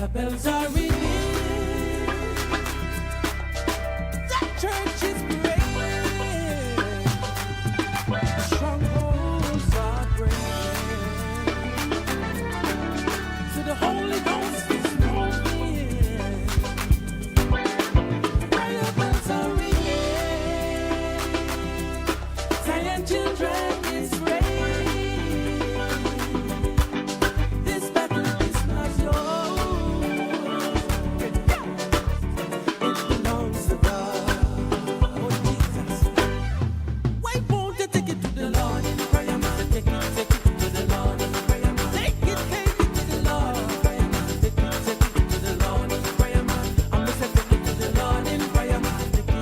bells are ringing. The church is praying. Strongholds are breaking. So the Holy Ghost is moving. Prayer bells are ringing. Zion children is praying. This battle is not yours. It belongs to God. Oh Jesus. Why won't you take it to the Lord in prayer, man? Take it to the Lord in prayer, man. Take it to the Lord in prayer, man. Take it to the Lord in prayer, man. I'm gonna take it to the Lord in prayer, man. Take it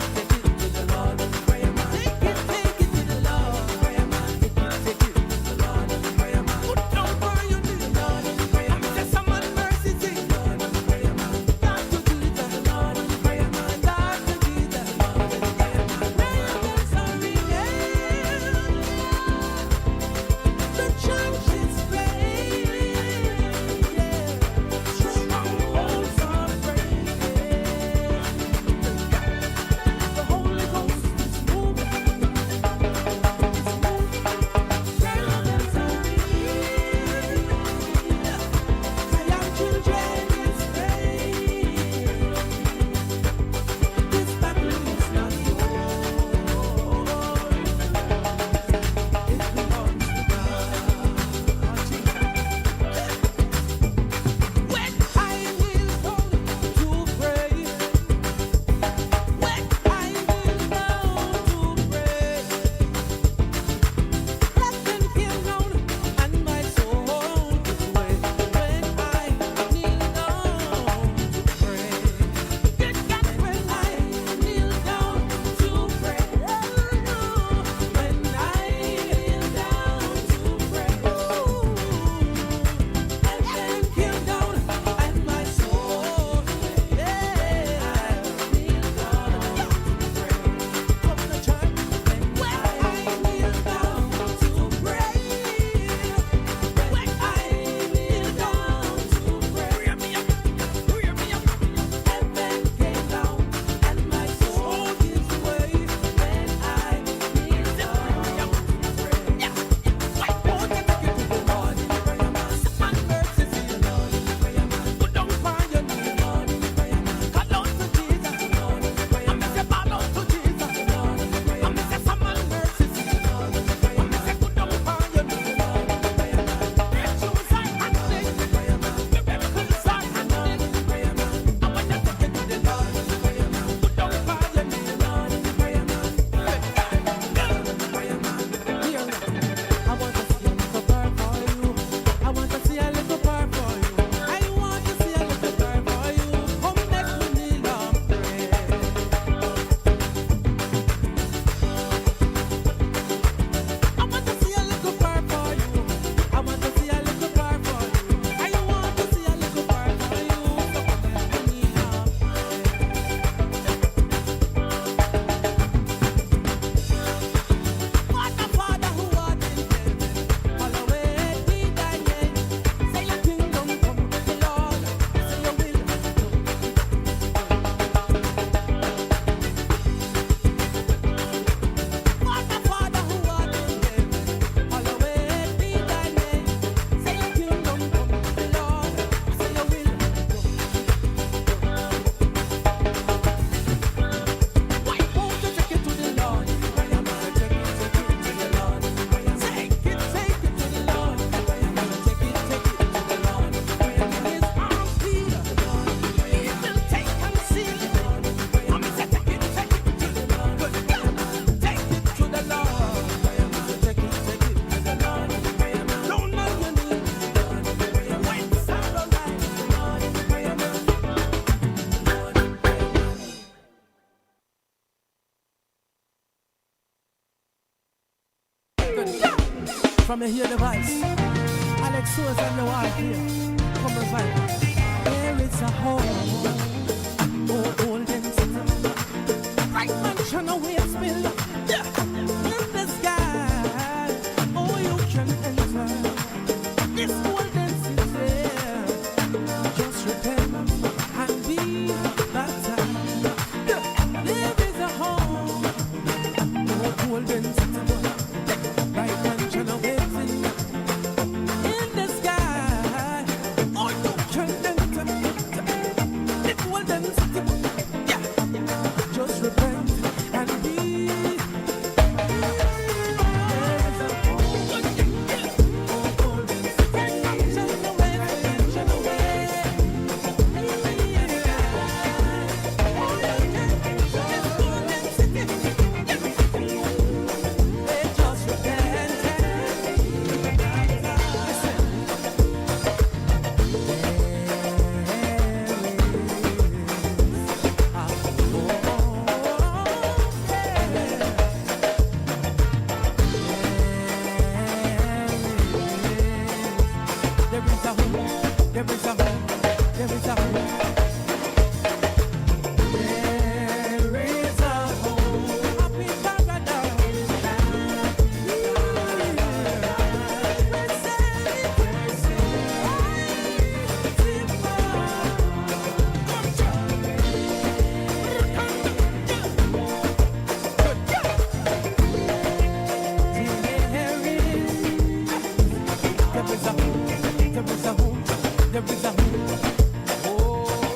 to the Lord in prayer, man. Take it to the Lord in prayer, man. Take it to the Lord in prayer, man. Put down for you to the Lord in prayer, man. Just some mercy to the Lord in prayer, man. God to Jesus, the Lord in prayer, man. God to Jesus, the Lord in prayer, man. Prayer bells are ringing. The church is praying. Strongholds are breaking. The Holy Ghost is moving. It's moving. Prayer bells are ringing. Zion children is praying. This battle is not yours. It belongs to God. When I kneel down to pray, when I kneel down to pray, heaven came down and my soul is away. When I kneel down to pray, when I kneel down to pray, when I kneel down to pray, heaven came down and my soul, yeah, I kneel down to pray. Come to church, when I kneel down to pray, when I kneel down to pray, heaven came down and my soul is away. When I kneel down to pray, why won't you take it to the Lord in prayer, man? And mercy for your Lord in prayer, man. Put down for your knee, Lord in prayer, man. Call out to Jesus, the Lord in prayer, man. Say bow out to Jesus, the Lord in prayer, man. Say some mercy for your Lord in prayer, man. Say put down for your knee, Lord in prayer, man. Breakthroughs are happening in prayer, man. Miracles are happening in prayer, man. I want you to take it to the Lord in prayer, man. Put down for your knee, Lord in prayer, man. Prayer, man. Hear me. I want to see a little prayer for you. I want to see a little prayer for you. I want to see a little prayer for you. Come next to me, Lord, pray. I want to see a little prayer for you. I want to see a little prayer for you. I want to see a little prayer for you. So come next to me, Lord, Father who art in heaven, hallowed be thy name. Say your kingdom come, the Lord. Say your will be done. Father who art in heaven, hallowed be thy name. Say your kingdom come, the Lord. Say your will be done. Why won't you take it to the Lord in prayer, man? Take it to the Lord in prayer, man. Take it to the Lord in prayer, man. Take it to the Lord in prayer, man. His arms be the Lord in prayer, man. He will take and seal it. I'm say take it to the Lord in prayer, man. Take it to the Lord in prayer, man. Take it to the Lord in prayer, man. Don't know your knees, Lord in prayer, man. When sorrow rises, Lord in prayer, man. Lord in prayer, man. From hear the voice, Alex Soos and the wife here. Come revive. There is a home, oh golden city. Right mansion away spill. In the sky, oh you can enter this golden city. Just repent. there is a home. There is a home up in paradise. There is a home. There is a home. Oh.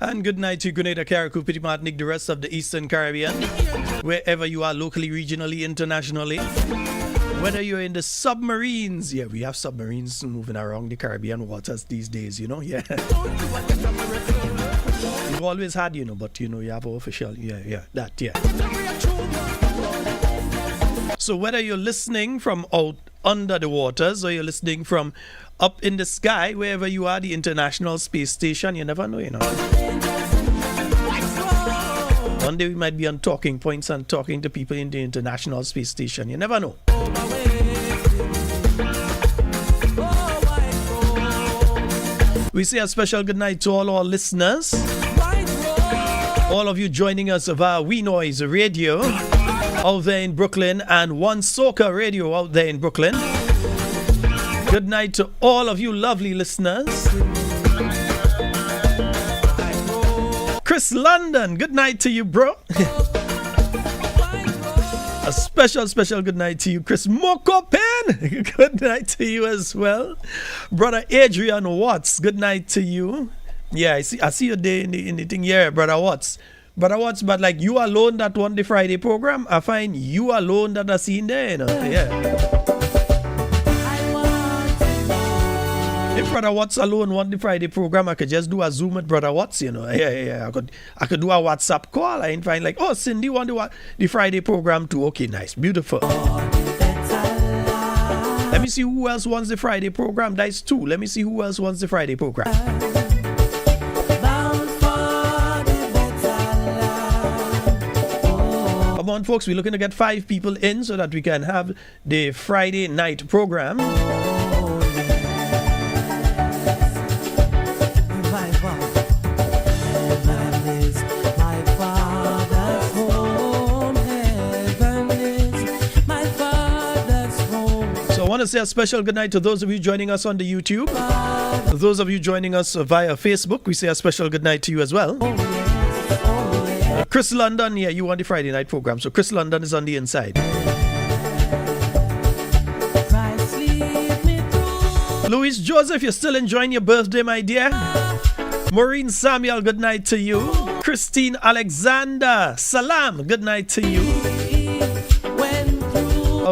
And good night to Grenada, Carriacou, Petit Martinique, the rest of the Eastern Caribbean, wherever you are locally, regionally, internationally. Whether you're in the submarines, yeah, we have submarines moving around the Caribbean waters these days, you know, yeah. We've always had, you know, but you know, you have official, yeah, that, yeah. So whether you're listening from out under the waters or you're listening from up in the sky, wherever you are, the International Space Station, you never know, you know. One day we might be on talking points and talking to people in the International Space Station. You never know. We say a special good night to all our listeners. All of you joining us via We Noise Radio out there in Brooklyn and One Soca Radio out there in Brooklyn. Good night to all of you lovely listeners. Chris London, good night to you, bro. A special good night to you, Chris Mokopin. Good night to you as well. Brother Adrian Watts, good night to you. Yeah, I see you there in the thing. Yeah, Brother Watts. Brother Watts, but like you alone that won the Friday program, I find you alone that are seen there, you know. Yeah. If Brother Watts alone won the Friday program, I could just do a Zoom with Brother Watts, you know. Yeah. I could do a WhatsApp call and find like, oh, Cindy won the Friday program too. Okay, nice, beautiful. Let me see who else wants the Friday program. That's two. Let me see who else wants the Friday program. Come on, folks, we're looking to get 5 people in so that we can have the Friday night program. I want to say a special good night to those of you joining us on the YouTube. Those of you joining us via Facebook, we say a special good night to you as well. Chris London, yeah, you want the Friday night program, so Chris London is on the inside. Louis Joseph, you're still enjoying your birthday, my dear. Maureen Samuel, good night to you. Christine Alexander, salam, good night to you.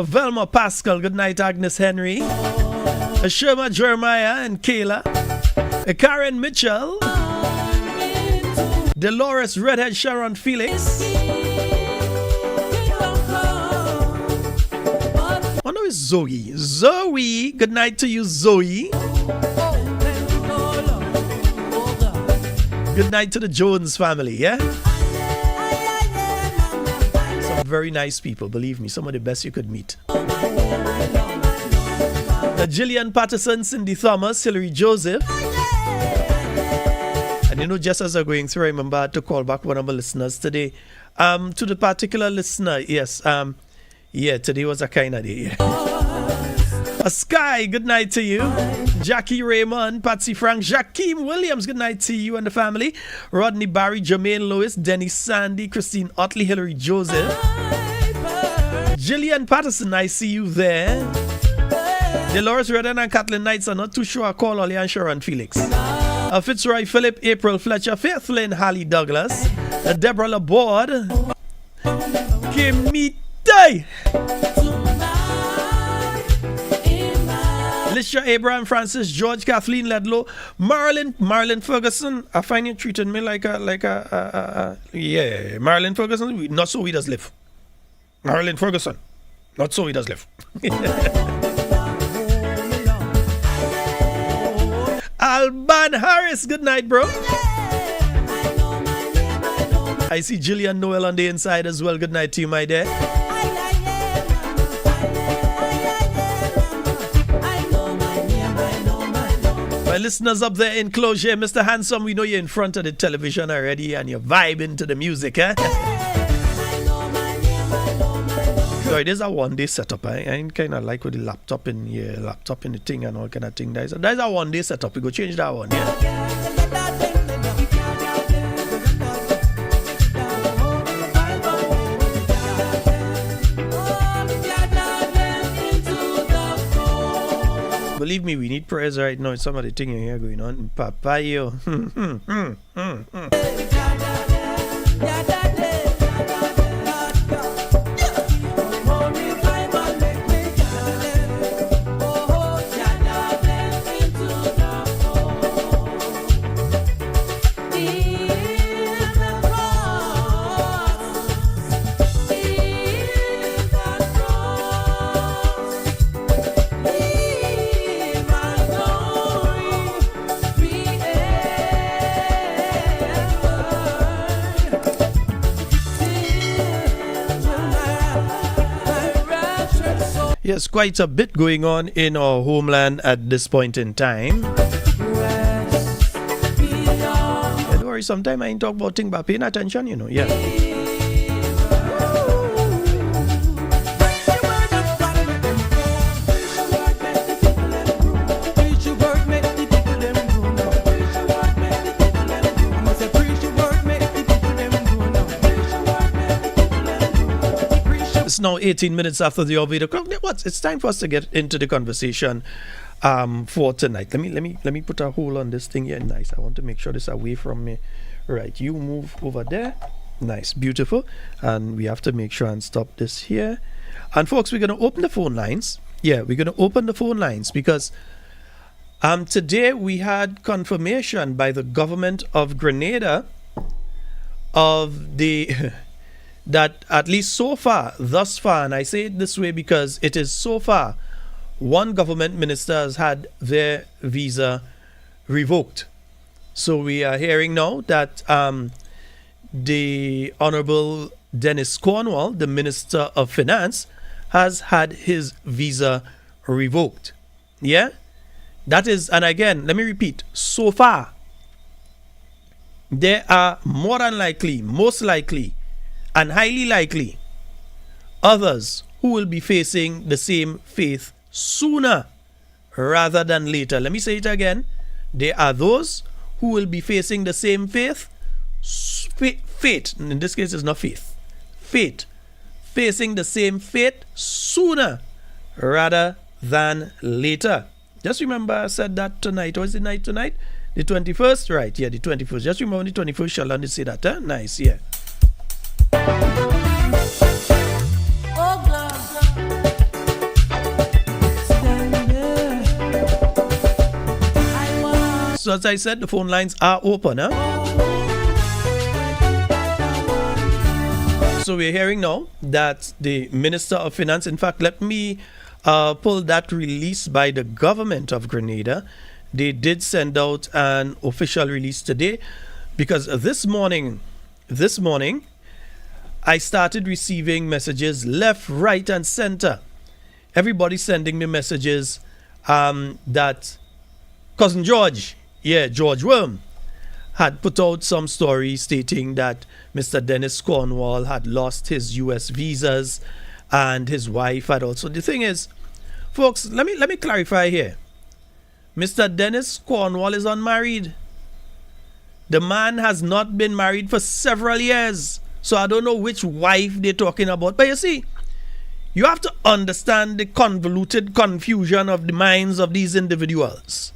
Velma Pascal, good night. Agnes Henry, Sherma Jeremiah and Kayla, Karen Mitchell, Dolores Redhead Sharon Felix. Oh no, it's Zoe. Zoe, good night to you, Zoe. Good night to the Jones family, yeah? Very nice people, believe me, some of the best you could meet. Gillian Patterson, Cindy Thomas, Hillary Joseph. And you know, just as I'm going through, I remember to call back one of my listeners today. To the particular listener, yes, yeah, today was a kind of day. A Sky, good night to you. Jackie Raymond, Patsy Frank, Jakeem Williams, good night to you and the family. Rodney Barry, Jermaine Lewis, Denny Sandy, Christine Otley, Hillary Joseph. Gillian Patterson, I see you there. Dolores Redden and Kathleen Knights are not too sure. I call Ollie and Sharon Felix. Fitzroy Phillip, April Fletcher, Faith Lynn, Hallie Douglas, Deborah Laborde, Kimite, Lisha Abraham, Francis George, Kathleen Ledlow, Marilyn Ferguson. I find you treating me like a yeah, Marilyn Ferguson. Not so we does live. Marilyn Ferguson, not so he does live. Alban Harris, good night, bro. I see Jillian Noel on the inside as well. Good night to you, my dear. My listeners up there in closure, Mr. Handsome, we know you're in front of the television already and you're vibing to the music, eh? So it is a one-day setup. I ain't kind of like with the laptop in here, laptop in the thing and all kind of thing. There's a one-day setup. We go change that one, yeah? Believe me, we need prayer Suarez right now. Some of the thing you hear going on. Papayo. Yes, quite a bit going on in our homeland at this point in time. Yeah, don't worry, sometimes I ain't talk about things, but paying attention, you know. Yeah. It's now 18 minutes after the hour of 8 o'clock. It's time for us to get into the conversation for tonight. Let me put a hold on this thing here. Nice. I want to make sure this is away from me. Right, you move over there. Nice, beautiful. And we have to make sure and stop this here. And folks, we're going to open the phone lines. Yeah, we're going to open the phone lines because today we had confirmation by the government of Grenada of the that at least thus far, and I say it this way because it is so far, one government minister has had their visa revoked. So we are hearing now that the Honorable Dennis Cornwall, the Minister of Finance, has had his visa revoked. Yeah? That is, and again, let me repeat, so far, there are more than likely, most likely, and highly likely others who will be facing the same fate sooner rather than later. Let me say it again. There are those who will be facing the same fate. In this case, it's not faith. Fate. Facing the same fate sooner rather than later. Just remember I said that tonight. What is the night tonight? The 21st? Right, yeah, the 21st. Just remember the 21st. Sheldon did say that, huh? Nice, yeah. So as I said, the phone lines are open. Huh? So we're hearing now that the Minister of Finance, in fact, let me pull that release by the government of Grenada. They did send out an official release today because this morning, I started receiving messages left, right, and center. Everybody sending me messages that Cousin George, George Worm, had put out some story stating that Mr. Dennis Cornwall had lost his U.S. visas and his wife had also. The thing is, folks, let me clarify here. Mr. Dennis Cornwall is unmarried. The man has not been married for several years. So I don't know which wife they're talking about. But you see, you have to understand the convoluted confusion of the minds of these individuals.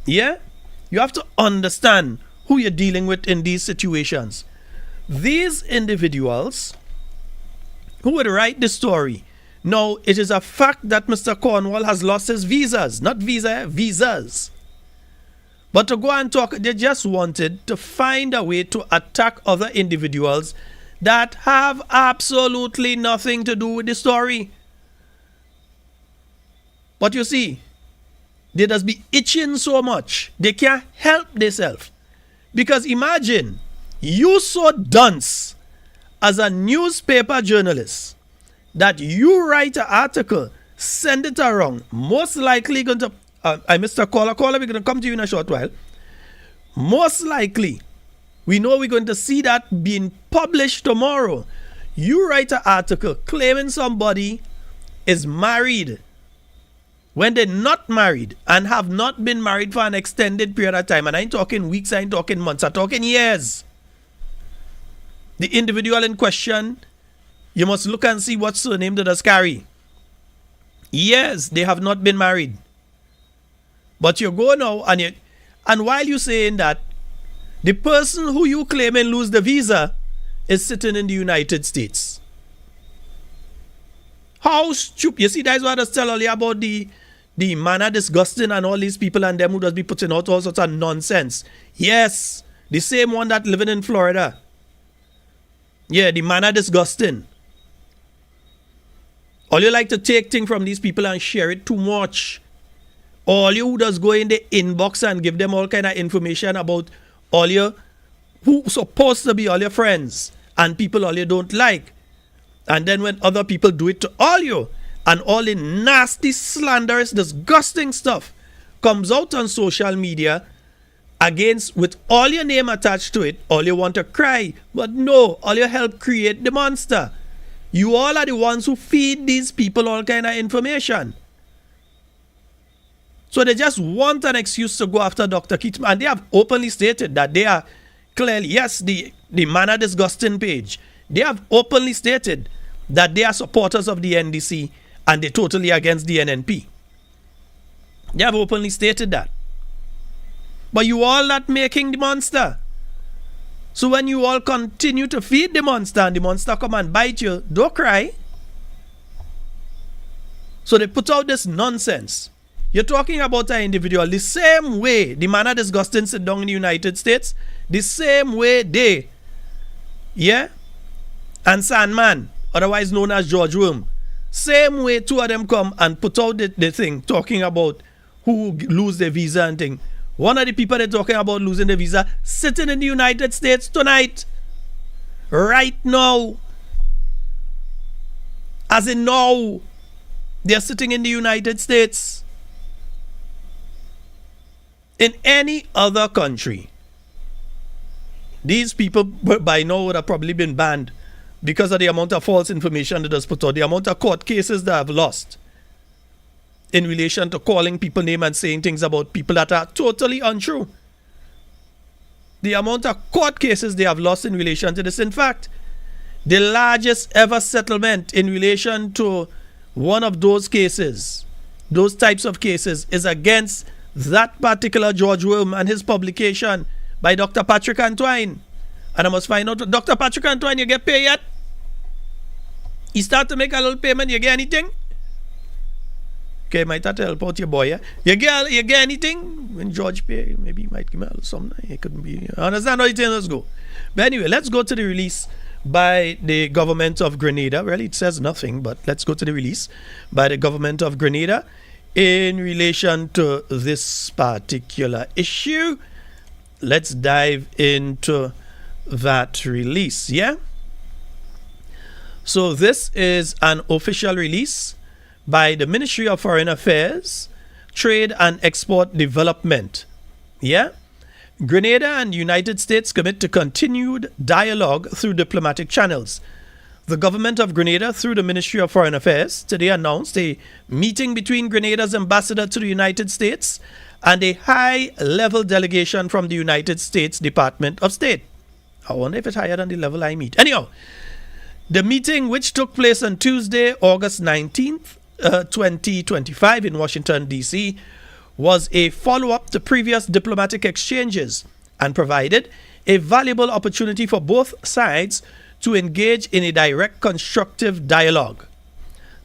Yeah? You have to understand who you're dealing with in these situations. These individuals who would write the story. Now, it is a fact that Mr. Cornwall has lost his visas. Not visas. But to go and talk, they just wanted to find a way to attack other individuals that have absolutely nothing to do with the story. But you see, they just be itching so much, they can't help themselves. Because imagine, you so dunce as a newspaper journalist that you write an article, send it around, most likely going to Mr. Caller, we're going to come to you in a short while. Most likely, we know we're going to see that being published tomorrow. You write an article claiming somebody is married when they're not married and have not been married for an extended period of time. And I ain't talking weeks, I ain't talking months, I'm talking years. The individual in question, you must look and see what surname they does carry. Yes, they have not been married. But you go now and while you saying that, the person who you claiming lose the visa is sitting in the United States. How stupid. You see, that's what I was telling you about the manner disgusting and all these people and them who does be putting out all sorts of nonsense. Yes, the same one that living in Florida. Yeah, the manner disgusting. All you like to take things from these people and share it too much. All you who does go in the inbox and give them all kind of information about all your who supposed to be all your friends and people all you don't like. And then when other people do it to all you and all the nasty, slanderous, disgusting stuff comes out on social media against with all your name attached to it, all you want to cry. But no, all you help create the monster. You all are the ones who feed these people all kind of information. So they just want an excuse to go after Dr. Keith. And they have openly stated that they are clearly, yes, the manner disgusting page. They have openly stated that they are supporters of the NDC and they're totally against the NNP. They have openly stated that. But you all not making the monster. So when you all continue to feed the monster and the monster come and bite you, don't cry. So they put out this nonsense. You're talking about an individual the same way the manner disgusting sit down in the United States, the same way they, yeah, and Sandman, otherwise known as George Worm, same way two of them come and put out the thing talking about who lose their visa and thing. One of the people they're talking about losing the visa sitting in the United States tonight, right now, as in now, they're sitting in the United States. In any other country, these people by now would have probably been banned because of the amount of false information that is put out, the amount of court cases that have lost in relation to calling people names and saying things about people that are totally untrue. The amount of court cases they have lost in relation to this. In fact, the largest ever settlement in relation to one of those cases, those types of cases, is against that particular George Worm and his publication by Dr. Patrick Antoine. And I must find out, Dr. Patrick Antoine, you get paid yet? You start to make a little payment, you get anything? Okay, might have to help out your boy, yeah? You get anything? When George pay, maybe he might give me a little something. It couldn't be. I understand how you think, let's go. But anyway, let's go to the release by the government of Grenada. Really, it says nothing, but let's go to the release by the government of Grenada in relation to this particular issue. Let's dive into that release, yeah? So this is an official release by the Ministry of Foreign Affairs, Trade and Export Development, yeah? Grenada and the United States commit to continued dialogue through diplomatic channels. The government of Grenada, through the Ministry of Foreign Affairs, today announced a meeting between Grenada's ambassador to the United States and a high-level delegation from the United States Department of State. I wonder if it's higher than the level I meet. Anyhow, the meeting, which took place on Tuesday, August 19th, 2025 in Washington, D.C., was a follow-up to previous diplomatic exchanges and provided a valuable opportunity for both sides to engage in a direct, constructive dialogue.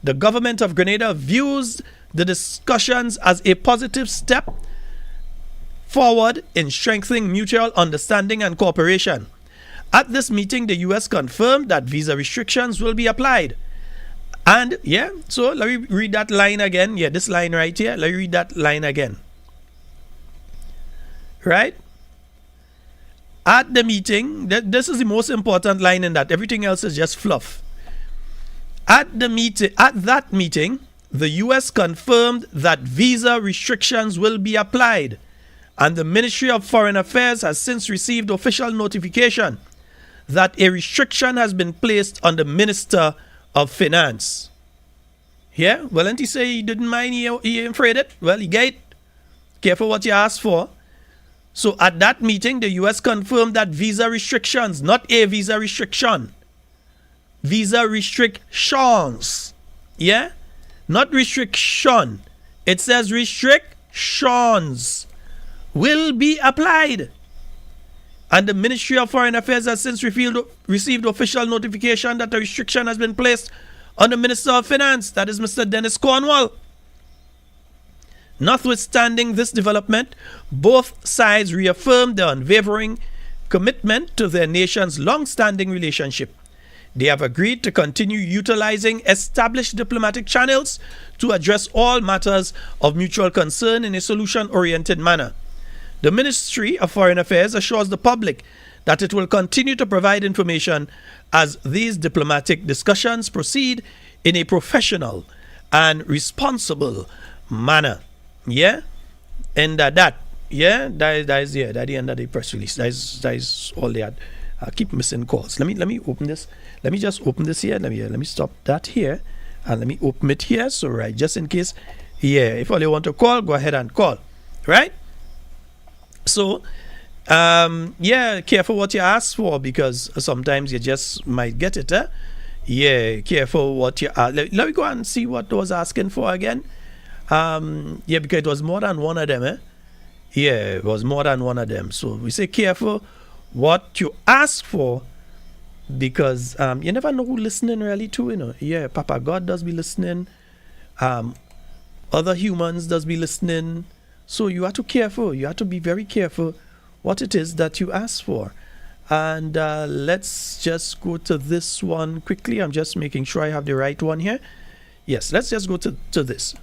The government of Grenada views the discussions as a positive step forward in strengthening mutual understanding and cooperation. At this meeting, the U.S. confirmed that visa restrictions will be applied. And, yeah, so let me read that line again. Yeah, this line right here. Let me read that line again. Right? At the meeting, this is the most important line in that. Everything else is just fluff. At that meeting, the U.S. confirmed that visa restrictions will be applied, and the Ministry of Foreign Affairs has since received official notification that a restriction has been placed on the Minister of Finance. Yeah, well, and he say he didn't mind, he ain't afraid it. Well, he get it. Careful what you ask for. So at that meeting, the U.S. confirmed that visa restrictions, not a visa restriction, visa restrictions, yeah, not restriction. It says restriction. restrictions will be applied. And the Ministry of Foreign Affairs has since received official notification that a restriction has been placed on the Minister of Finance, that is Mr. Dennis Cornwall. Notwithstanding this development, both sides reaffirmed their unwavering commitment to their nation's long-standing relationship. They have agreed to continue utilizing established diplomatic channels to address all matters of mutual concern in a solution-oriented manner. The Ministry of Foreign Affairs assures the public that it will continue to provide information as these diplomatic discussions proceed in a professional and responsible manner. Yeah? And that is the end of the press release. That is all they had. I keep missing calls. Let me open this. Let me just open this here. Let me stop that here. And let me open it here. So right, just in case. Yeah, if all you want to call, go ahead and call. Right? So, careful what you ask for, because sometimes you just might get it. Yeah, careful what you ask. Let me go and see what I was asking for again. Because it was more than one of them. Yeah, it was more than one of them. So we say careful what you ask for, because you never know who listening really to. Yeah, Papa God does be listening. Other humans does be listening. So you have to careful. You have to be very careful what it is that you ask for. And let's just go to this one quickly. I'm just making sure I have the right one here. Yes, let's just go to this.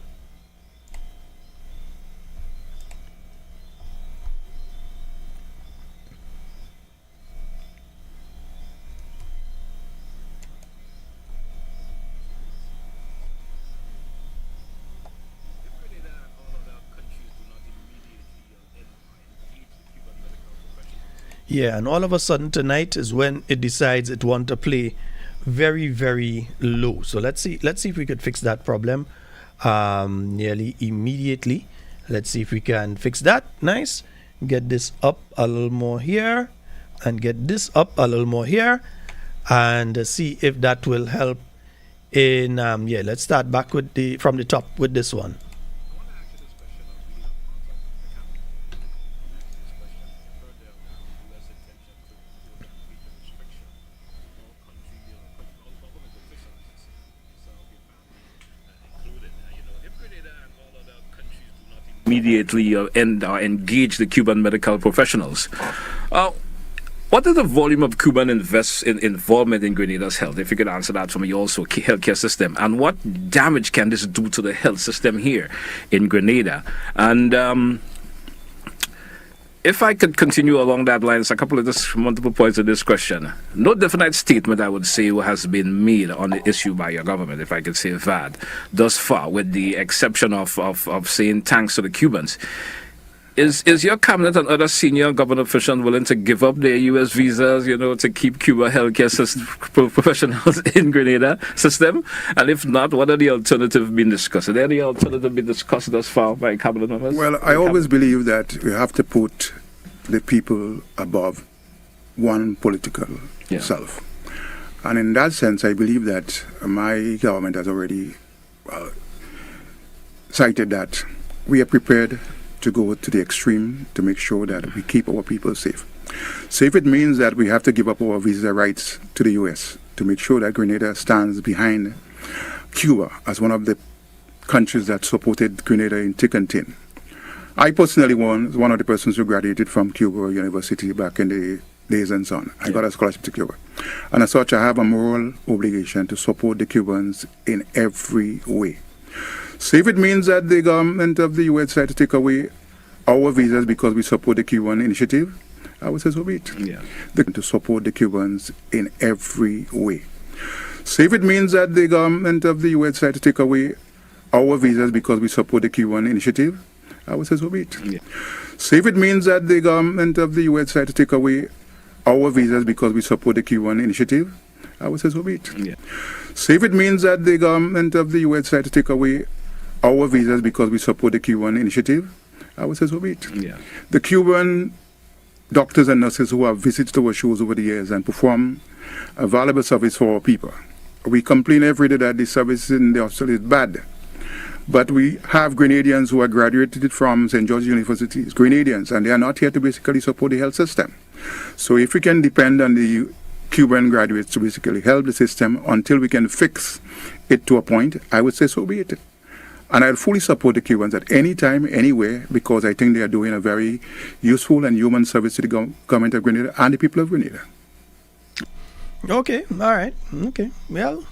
Yeah, and all of a sudden tonight is when it decides it wants to play very, very low. So let's see if we could fix that problem nearly immediately. Let's see if we can fix that. Nice. Get this up a little more here, and get this up a little more here, and see if that will help. In let's start back with from the top with this one. Immediately end or engage the Cuban medical professionals. What is the volume of Cuban involvement in Grenada's health? If you could answer that for me, also healthcare system, and what damage can this do to the health system here in Grenada? And if I could continue along that line, a couple of multiple points of this question. No definite statement, I would say, has been made on the issue by your government, if I could say that, thus far, with the exception of saying thanks to the Cubans. Is your cabinet and other senior government officials willing to give up their U.S. visas, to keep Cuba healthcare professionals in Grenada system? And if not, what are the alternatives being discussed? Are there any alternatives being discussed thus far by cabinet members? Well, I always believe that we have to put the people above one political self. And in that sense, I believe that my government has already cited that we are prepared to go to the extreme to make sure that we keep our people safe. So if it means that we have to give up our visa rights to the U.S. to make sure that Grenada stands behind Cuba as one of the countries that supported Grenada in thick and thin. I personally was one of the persons who graduated from Cuba University back in the days and so on. I got a scholarship to Cuba. And as such, I have a moral obligation to support the Cubans in every way. So if it means that the government of the U.S. tried to take away our visas because we support the Cuban initiative, I would say so be it. Yeah. To support the Cubans in every way. So if it means that the government of the U.S. tried to take away our visas because we support the Cuban initiative, I would say so be it. Yeah. So if it means that the government of the U.S. tried to take away our visas because we support the Cuban initiative, I would say so be it. Yeah. So if it means that the government of the U.S. tried to take away our visas because we support the Cuban initiative, I would say so be it. Yeah. The Cuban doctors and nurses who have visited our shows over the years and perform a valuable service for our people. We complain every day that the service in the hospital is bad. But we have Grenadians who are graduated from St. George Universities, Grenadians, and they are not here to basically support the health system. So if we can depend on the Cuban graduates to basically help the system until we can fix it to a point, I would say so be it. And I'll fully support the Cubans at any time, anywhere, because I think they are doing a very useful and human service to the government of Grenada and the people of Grenada. Okay, all right, okay. Well,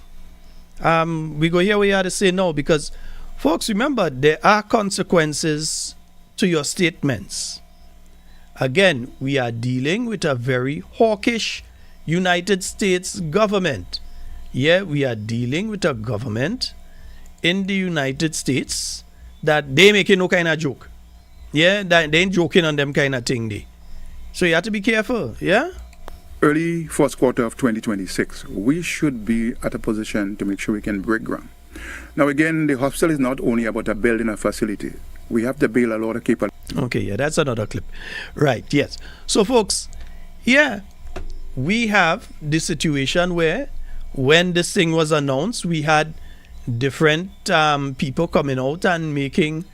we go here. We have to say no because, folks, remember there are consequences to your statements. Again, we are dealing with a very hawkish United States government. Yeah, we are dealing with a government in the United States that they making no kind of joke. Yeah, that they ain't joking on them kind of thing. They. So you have to be careful. Yeah. Early first quarter of 2026, we should be at a position to make sure we can break ground. Now again, the hospital is not only about a building a facility. We have to build a lot of capability. Okay, yeah, that's another clip. Right, yes. So folks, yeah, we have the situation where when this thing was announced, we had different people coming out and making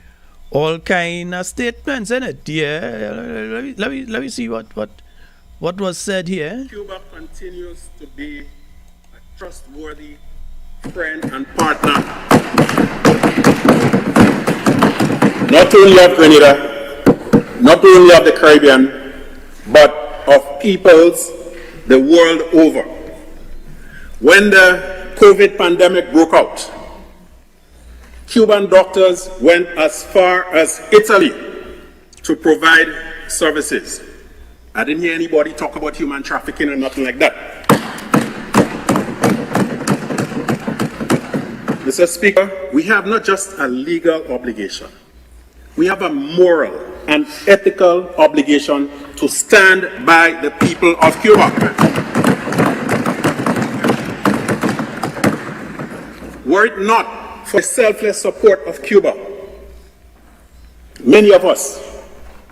all kind of statements in it. Yeah, let me see what was said here. Cuba continues to be a trustworthy friend and partner, not only of Grenada, not only of the Caribbean, but of peoples the world over. When the COVID pandemic broke out, Cuban doctors went as far as Italy to provide services. I didn't hear anybody talk about human trafficking or nothing like that. Mr. Speaker, we have not just a legal obligation. We have a moral and ethical obligation to stand by the people of Cuba. Were it not for the selfless support of Cuba, many of us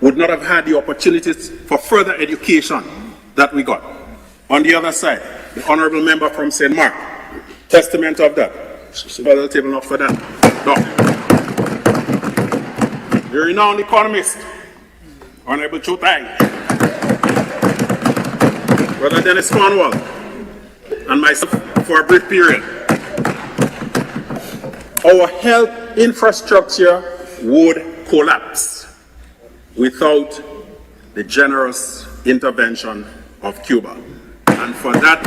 would not have had the opportunities for further education that we got. On the other side, the honorable member from St. Mark, testament of that. Further table not for that. No. The renowned economist, Honorable Chotai, Brother Dennis Cornwall, and myself for a brief period. Our health infrastructure would collapse without the generous intervention of Cuba. And for that,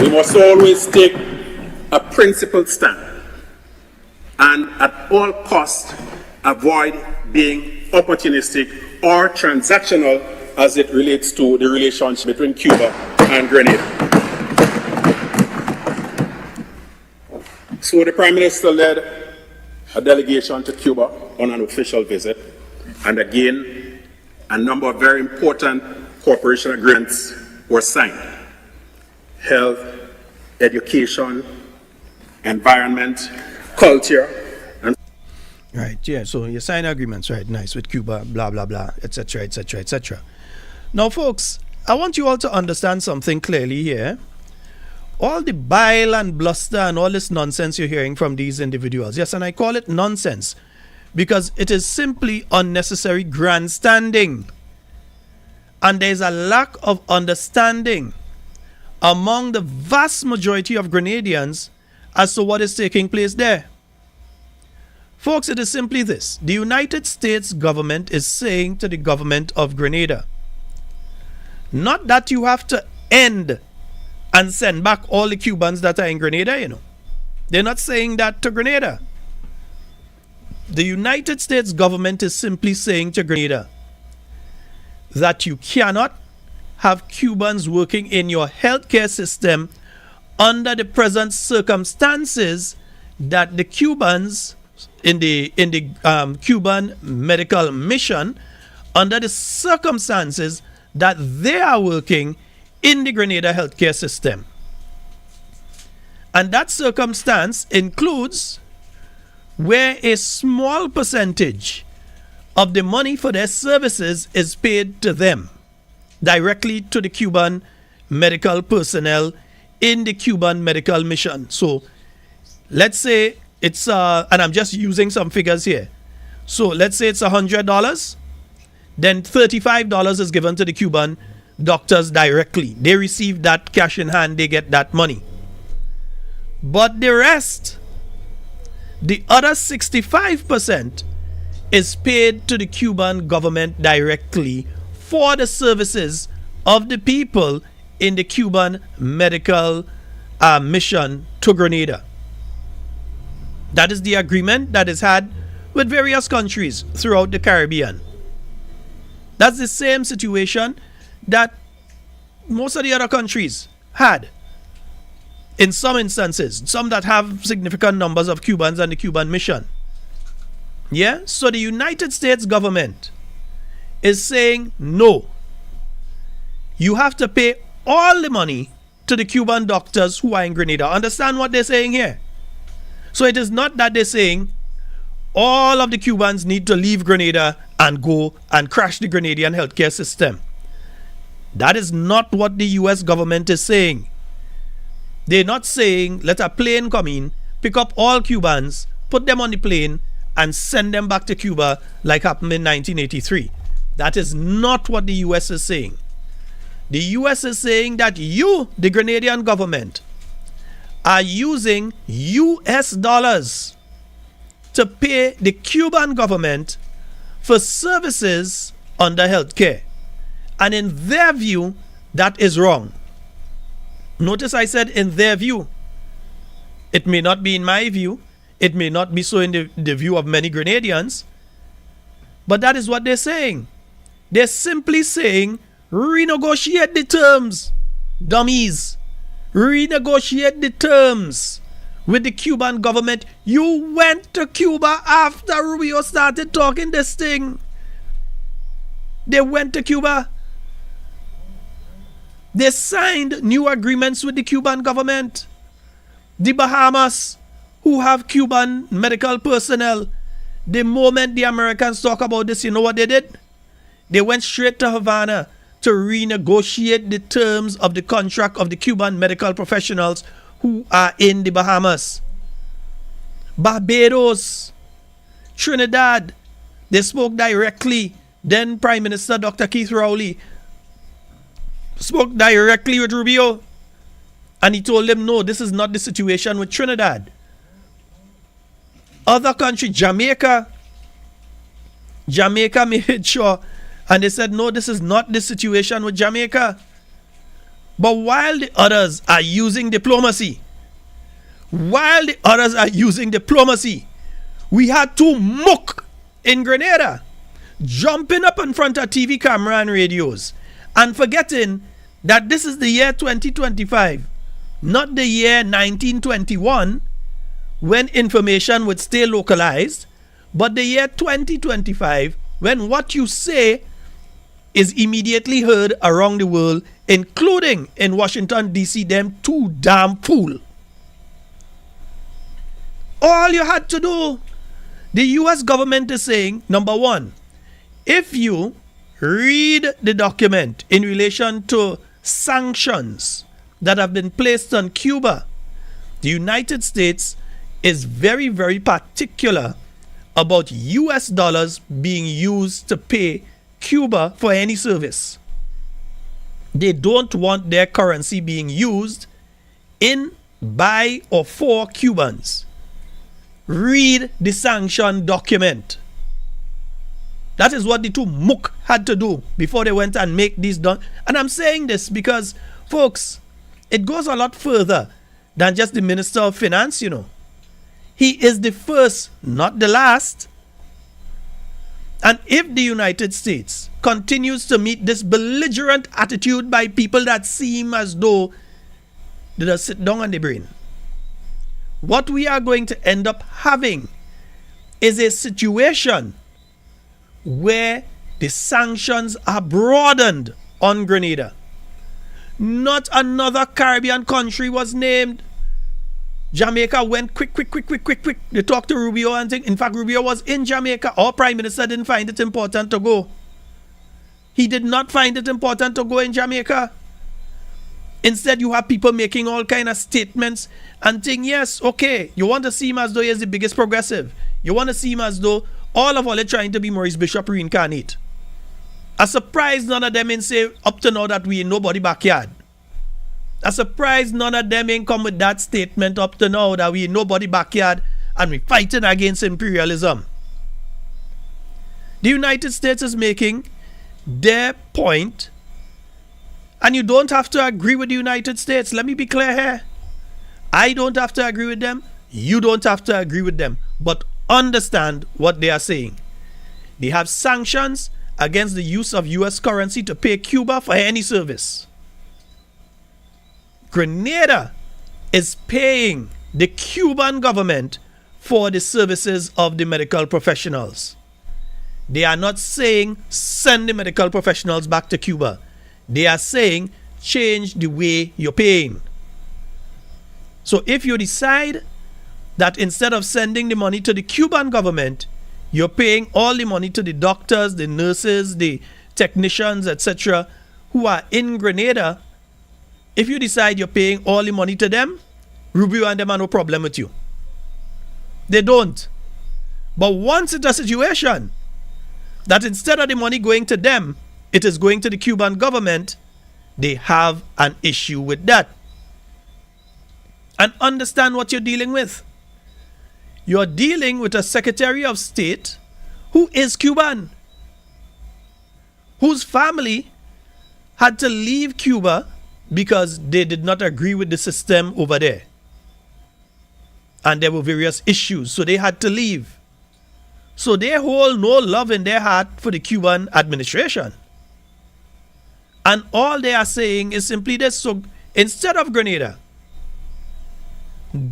we must always take a principled stand and at all costs avoid being opportunistic or transactional as it relates to the relationship between Cuba and Grenada. So the Prime Minister led a delegation to Cuba on an official visit, and again, a number of very important cooperation agreements were signed. Health, education, environment, culture, and right, yeah, so you sign agreements, right, nice, with Cuba, blah, blah, blah, etc., etc., etc. Now, folks, I want you all to understand something clearly here. All the bile and bluster and all this nonsense you're hearing from these individuals, yes, and I call it nonsense because it is simply unnecessary grandstanding. And there's a lack of understanding among the vast majority of Grenadians as to what is taking place there. Folks, it is simply this. The United States government is saying to the government of Grenada, not that you have to end and send back all the Cubans that are in Grenada, you know. They're not saying that to Grenada. The United States government is simply saying to Grenada that you cannot have Cubans working in your healthcare system under the present circumstances that the Cubans in the Cuban medical mission, under the circumstances that they are working in the Grenada healthcare system. And that circumstance includes where a small percentage of the money for their services is paid to them, directly to the Cuban medical personnel in the Cuban medical mission. So let's say it's, and I'm just using some figures here. So let's say it's $100, then $35 is given to the Cuban doctors directly. They receive that cash in hand, they get that money. But the rest, the other 65%, is paid to the Cuban government directly for the services of the people in the Cuban medical mission to Grenada. That is the agreement that is had with various countries throughout the Caribbean. That's the same situation that most of the other countries had. In some instances, some that have significant numbers of Cubans and the Cuban mission. Yeah? So the United States government is saying, no, you have to pay all the money to the Cuban doctors who are in Grenada. Understand what they're saying here? So it is not that they're saying all of the Cubans need to leave Grenada and go and crash the Grenadian healthcare system. That is not what the US government is saying. They're not saying let a plane come in, pick up all Cubans, put them on the plane, and send them back to Cuba like happened in 1983. That is not what the US is saying. The US is saying that you, the Grenadian government, are using US dollars to pay the Cuban government for services under healthcare. And in their view, that is wrong. Notice I said in their view. It may not be in my view. It may not be so in the view of many Grenadians. But that is what they're saying. They're simply saying, renegotiate the terms, dummies. Renegotiate the terms with the Cuban government. You went to Cuba after Rubio started talking this thing. They went to Cuba. They signed new agreements with the Cuban government. The Bahamas, who have Cuban medical personnel, the moment the Americans talk about this, you know what they did? They went straight to Havana to renegotiate the terms of the contract of the Cuban medical professionals who are in the Bahamas. Barbados, Trinidad, they spoke directly. Then Prime Minister Dr. Keith Rowley spoke directly with Rubio, and he told them, no, this is not the situation with Trinidad. Other country, Jamaica made sure, and they said, no, this is not the situation with Jamaica. But while the others are using diplomacy, we had to muck in Grenada, jumping up in front of TV camera and radios, and forgetting that this is the year 2025, not the year 1921, when information would stay localized, but the year 2025, when what you say is immediately heard around the world, including in Washington, D.C., them too damn fool. All you had to do, the U.S. government is saying, number one, if you read the document in relation to sanctions that have been placed on Cuba, the United States is very, very particular about US dollars being used to pay Cuba for any service. They don't want their currency being used in, by, or for Cubans. Read the sanction document. That is what the two mook had to do before they went and make these done. And I'm saying this because, folks, it goes a lot further than just the Minister of Finance, you know. He is the first, not the last. And if the United States continues to meet this belligerent attitude by people that seem as though they just sit down on the brain, what we are going to end up having is a situation where the sanctions are broadened on Grenada. Not another Caribbean country was named. Jamaica went quick. They talked to Rubio and think. In fact, Rubio was in Jamaica. Our Prime Minister didn't find it important to go. He did not find it important to go in Jamaica. Instead, you have people making all kind of statements and think, yes, okay, you want to see him as though he is the biggest progressive. You want to see him as though all of all are trying to be Maurice Bishop reincarnate. I'm surprised none of them ain't say up to now that we in nobody backyard. I'm surprised none of them ain't come with that statement up to now that we in nobody backyard and we fighting against imperialism. The United States is making their point, and you don't have to agree with the United States. Let me be clear here. I don't have to agree with them. You don't have to agree with them. But understand what they are saying. They have sanctions against the use of US currency to pay Cuba for any service. Grenada is paying the Cuban government for the services of the medical professionals. They are not saying send the medical professionals back to Cuba. They are saying change the way you're paying. So if you decide that instead of sending the money to the Cuban government, you're paying all the money to the doctors, the nurses, the technicians, etc., who are in Grenada, if you decide you're paying all the money to them, Rubio and them have no problem with you. They don't. But once it's a situation that instead of the money going to them, it is going to the Cuban government, they have an issue with that. And understand what you're dealing with. You're dealing with a Secretary of State who is Cuban, whose family had to leave Cuba because they did not agree with the system over there. And there were various issues, so they had to leave. So they hold no love in their heart for the Cuban administration. And all they are saying is simply this. So instead of Grenada,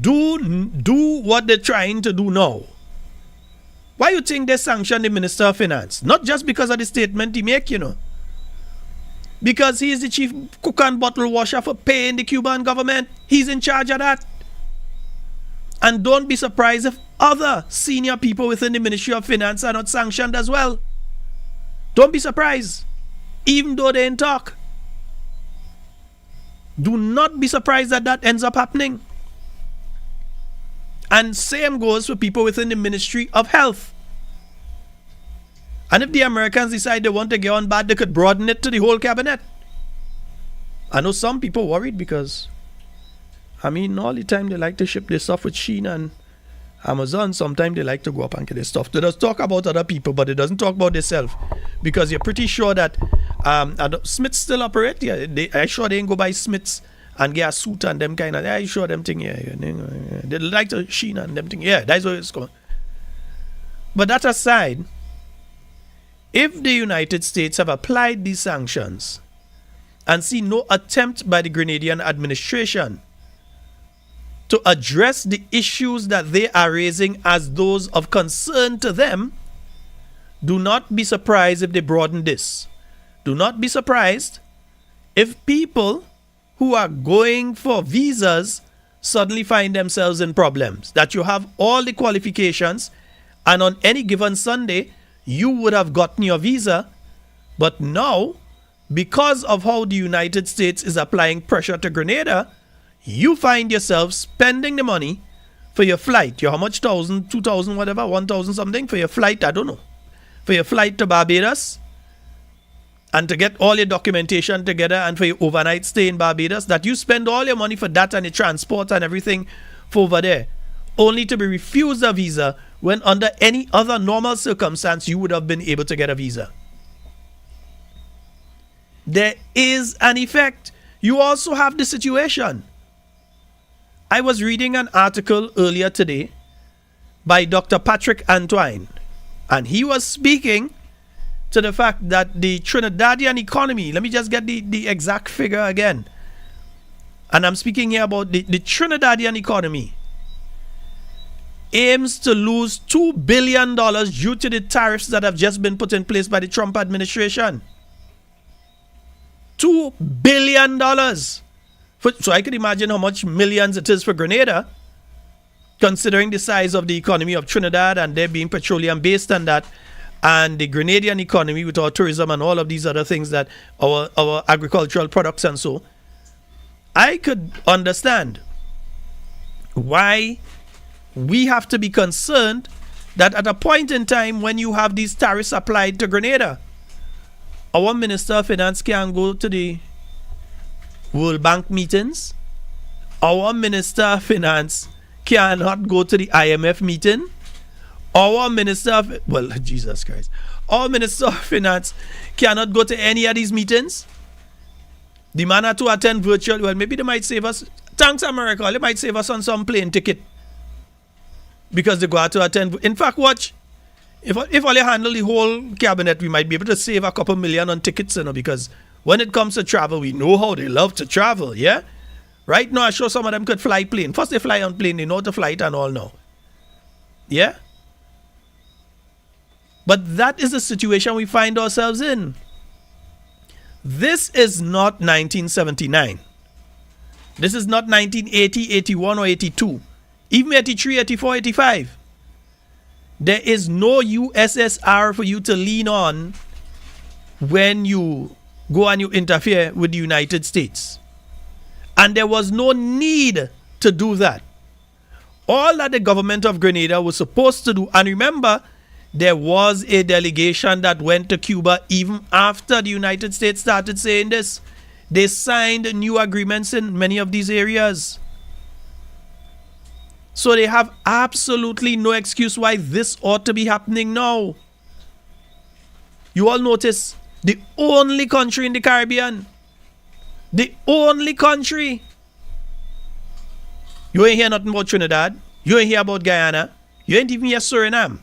do what they're trying to do now. Why you think they sanction the Minister of Finance? Not just because of the statement he make, Because he is the chief cook and bottle washer for paying the Cuban government. He's in charge of that. And don't be surprised if other senior people within the Ministry of Finance are not sanctioned as well. Don't be surprised, even though they ain't talk. Do not be surprised that that ends up happening. And same goes for people within the Ministry of Health. And if the Americans decide they want to get on bad, they could broaden it to the whole cabinet. I know some people worried because, all the time they like to ship their stuff with Shein and Amazon. Sometimes they like to go up and get their stuff. They just talk about other people, but it doesn't talk about themselves. Because you're pretty sure that Smiths still operate. Yeah, I'm sure they ain't go buy Smiths and get a suit and them kind of. I'm sure them thing. Yeah. They like to Shein and them thing. Yeah, that's what it's called. But that aside, if the United States have applied these sanctions and see no attempt by the Grenadian administration to address the issues that they are raising as those of concern to them, do not be surprised if they broaden this. Do not be surprised if people who are going for visas suddenly find themselves in problems. That you have all the qualifications and on any given Sunday, you would have gotten your visa, but now, because of how the United States is applying pressure to Grenada, you find yourself spending the money for your flight. How much? 1,000, 2,000, whatever, 1,000 something for your flight, I don't know. For your flight to Barbados, and to get all your documentation together, and for your overnight stay in Barbados, that you spend all your money for that and your transport and everything for over there, only to be refused a visa when under any other normal circumstance you would have been able to get a visa. There is an effect. You also have the situation. I was reading an article earlier today by Dr. Patrick Antoine, and he was speaking to the fact that the Trinidadian economy, let me just get the exact figure again, and I'm speaking here about the Trinidadian economy, aims to lose $2 billion due to the tariffs that have just been put in place by the Trump administration. $2 billion. So I can imagine how much millions it is for Grenada, considering the size of the economy of Trinidad and there being petroleum based and that, and the Grenadian economy with our tourism and all of these other things that our agricultural products and so. I could understand why we have to be concerned that at a point in time when you have these tariffs applied to Grenada, our Minister of Finance can go to the World Bank meetings. Our Minister of Finance cannot go to the IMF meeting. Our Minister of, well, Jesus Christ. Our Minister of Finance cannot go to any of these meetings. The man had to attend virtual. Well, maybe they might save us. Thanks, America. They might save us on some plane ticket. Because they go out to attend. In fact, watch. If only handle the whole cabinet, we might be able to save a couple million on tickets, because when it comes to travel, we know how they love to travel, yeah? Right now, I'm sure some of them could fly plane. First, they fly on plane, they know how to fly it and all now. Yeah? But that is the situation we find ourselves in. This is not 1979. This is not 1980, 81, or 82. Even 83, 84, 85. There is no USSR for you to lean on when you go and you interfere with the United States. And there was no need to do that. All that the government of Grenada was supposed to do, and remember, there was a delegation that went to Cuba even after the United States started saying this. They signed new agreements in many of these areas. So they have absolutely no excuse why this ought to be happening now. You all notice the only country in the Caribbean, the only country. You ain't hear nothing about Trinidad. You ain't hear about Guyana. You ain't even hear Suriname.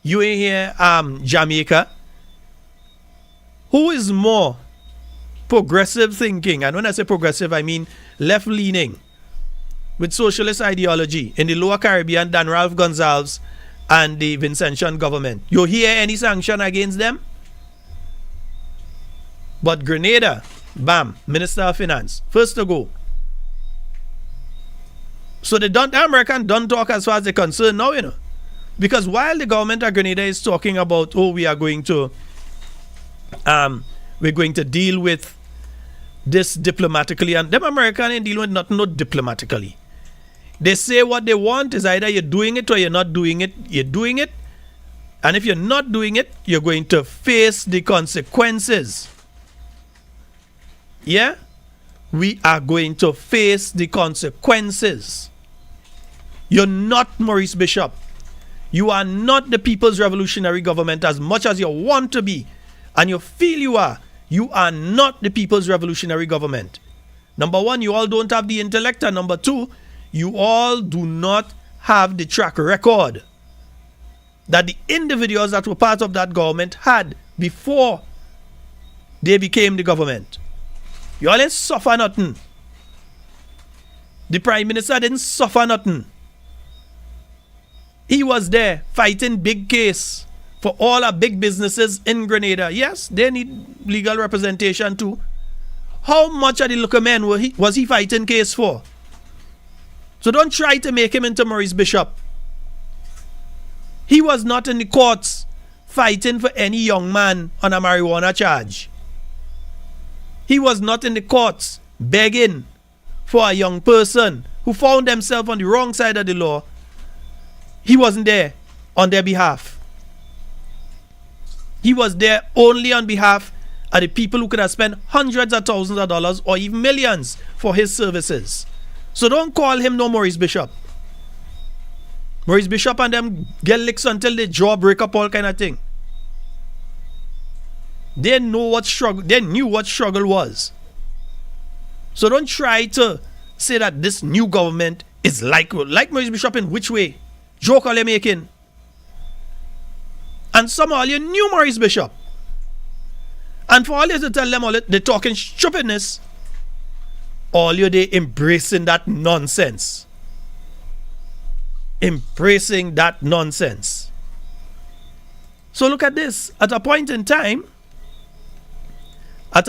You ain't hear Jamaica. Who is more progressive thinking? And when I say progressive, I mean left-leaning, with socialist ideology in the Lower Caribbean than Ralph Gonsalves and the Vincentian government? You hear any sanction against them? But Grenada, bam, Minister of Finance, first to go. So the American don't talk as far as they're concerned now, Because while the government of Grenada is talking about, we're going to deal with this diplomatically, and them Americans ain't dealing with nothing not diplomatically. They say what they want is either you're doing it or you're not doing it. You're doing it, and if you're not doing it, you're going to face the consequences. Yeah? We are going to face the consequences. You're not Maurice Bishop. You are not the People's Revolutionary Government as much as you want to be, and you feel you are. You are not the People's Revolutionary Government. Number one, you all don't have the intellect, and number two, you all do not have the track record that the individuals that were part of that government had before they became the government. You all didn't suffer nothing. The Prime Minister didn't suffer nothing. He was there fighting big case for all our big businesses in Grenada. Yes, they need legal representation too. How much of the local men was he fighting case for? So don't try to make him into Maurice Bishop. He was not in the courts fighting for any young man on a marijuana charge. He was not in the courts begging for a young person who found themselves on the wrong side of the law. He wasn't there on their behalf. He was there only on behalf of the people who could have spent hundreds of thousands of dollars or even millions for his services. So don't call him no Maurice Bishop. Maurice Bishop and them get licks until they jaw break up, all kind of thing. They know what struggle. They knew what struggle was. So don't try to say that this new government is like Maurice Bishop in which way? Joke all you're making. And somehow you knew Maurice Bishop. And for all you to tell them all they're talking stupidness, all you they embracing that nonsense. Embracing that nonsense. So look at this. At a point in time, that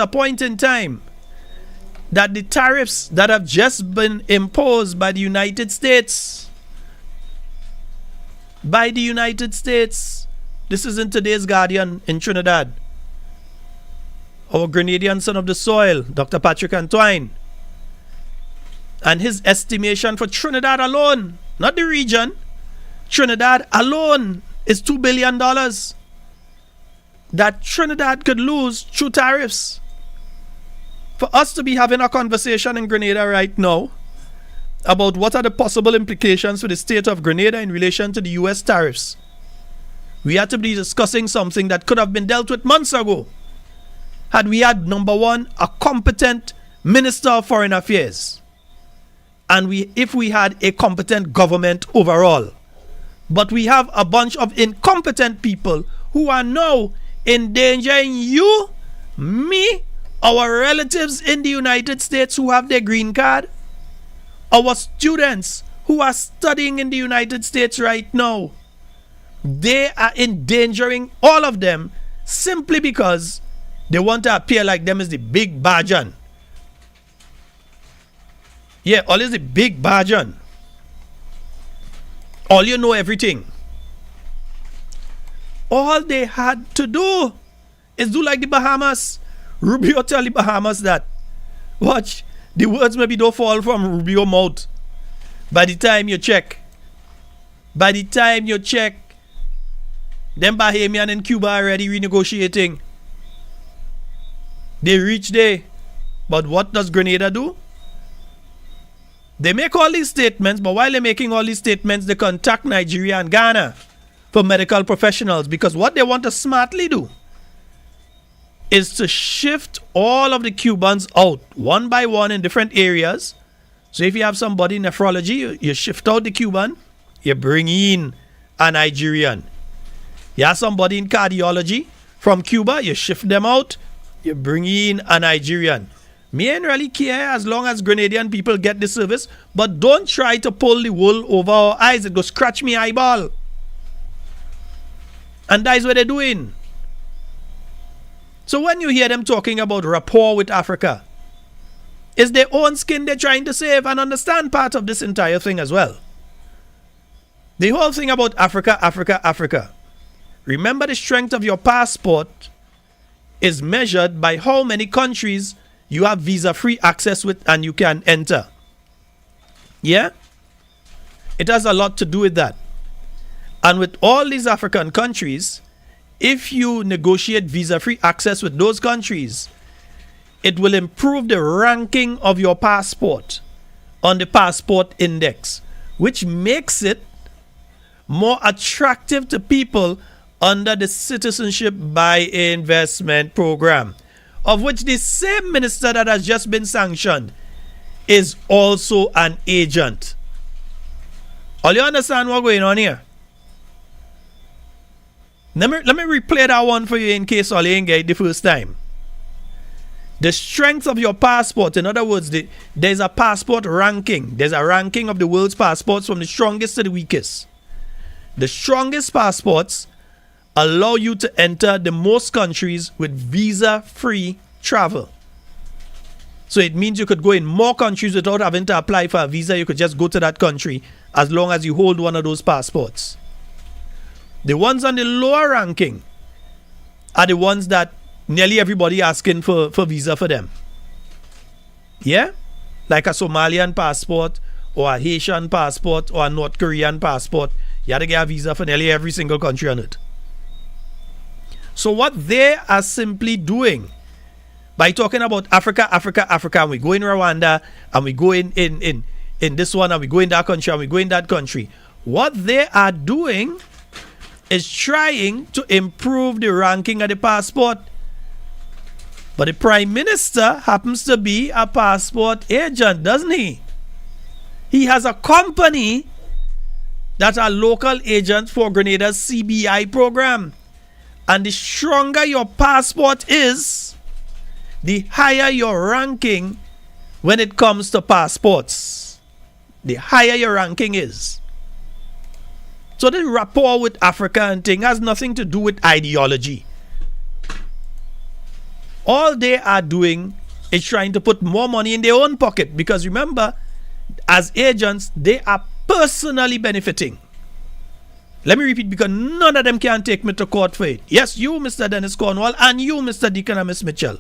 the tariffs that have just been imposed by the United States, this is in today's Guardian in Trinidad. Our Grenadian son of the soil, Dr. Patrick Antoine, And his estimation for Trinidad alone, not the region, Trinidad alone is $2 billion that Trinidad could lose through tariffs. For us to be having a conversation in Grenada right now about what are the possible implications for the state of Grenada in relation to the US tariffs, we had to be discussing something that could have been dealt with months ago had we had, number one, a competent Minister of Foreign Affairs, and if we had a competent government overall. But we have a bunch of incompetent people who are now endangering you, me, our relatives in the United States who have their green card, our students who are studying in the United States right now. They are endangering all of them simply because they want to appear like them as the big Bajan. Yeah, always the big Bajan. All you know everything. All they had to do is do like the Bahamas. Rubio tell the Bahamas that, watch, the words maybe don't fall from Rubio's mouth. By the time you check, them Bahamian and Cuba are already renegotiating. They reach there. But what does Grenada do? They make all these statements, but while they're making all these statements, they contact Nigeria and Ghana for medical professionals, because what they want to smartly do is to shift all of the Cubans out one by one in different areas. So if you have somebody in nephrology, you shift out the Cuban, you bring in a Nigerian. You have somebody in cardiology from Cuba, you shift them out, you bring in a Nigerian. Me ain't really care as long as Grenadian people get the service, but don't try to pull the wool over our eyes. It go scratch me eyeball. And that's what they're doing. So when you hear them talking about rapport with Africa, it's their own skin they're trying to save, and understand part of this entire thing as well. The whole thing about Africa. Remember, the strength of your passport is measured by how many countries you have visa-free access with and you can enter. Yeah? It has a lot to do with that. And with all these African countries, if you negotiate visa-free access with those countries, it will improve the ranking of your passport on the passport index, which makes it more attractive to people under the Citizenship by Investment program, of which the same minister that has just been sanctioned is also an agent. All you understand what's going on here? Let me replay that one for you in case all you ain't get it the first time. The strength of your passport, in other words, there's a passport ranking. There's a ranking of the world's passports from the strongest to the weakest. The strongest passports allow you to enter the most countries with visa-free travel. So it means you could go in more countries without having to apply for a visa. You could just go to that country as long as you hold one of those passports. The ones on the lower ranking are the ones that nearly everybody asking for visa for them. Yeah? Like a Somalian passport or a Haitian passport or a North Korean passport. You have to get a visa for nearly every single country on it. So what they are simply doing by talking about Africa, and we go in Rwanda, and we go in this one, and we go in that country, and we go in that country. What they are doing is trying to improve the ranking of the passport. But the Prime Minister happens to be a passport agent, doesn't he? He has a company that are local agents for Grenada's CBI program. And the stronger your passport is, the higher your ranking when it comes to passports. The higher your ranking is. So the rapport with Africa and thing has nothing to do with ideology. All they are doing is trying to put more money in their own pocket. Because remember, as agents, they are personally benefiting. Let me repeat, because none of them can take me to court for it. Yes, you, Mr. Dennis Cornwall, and you, Mr. Deacon and Miss Mitchell.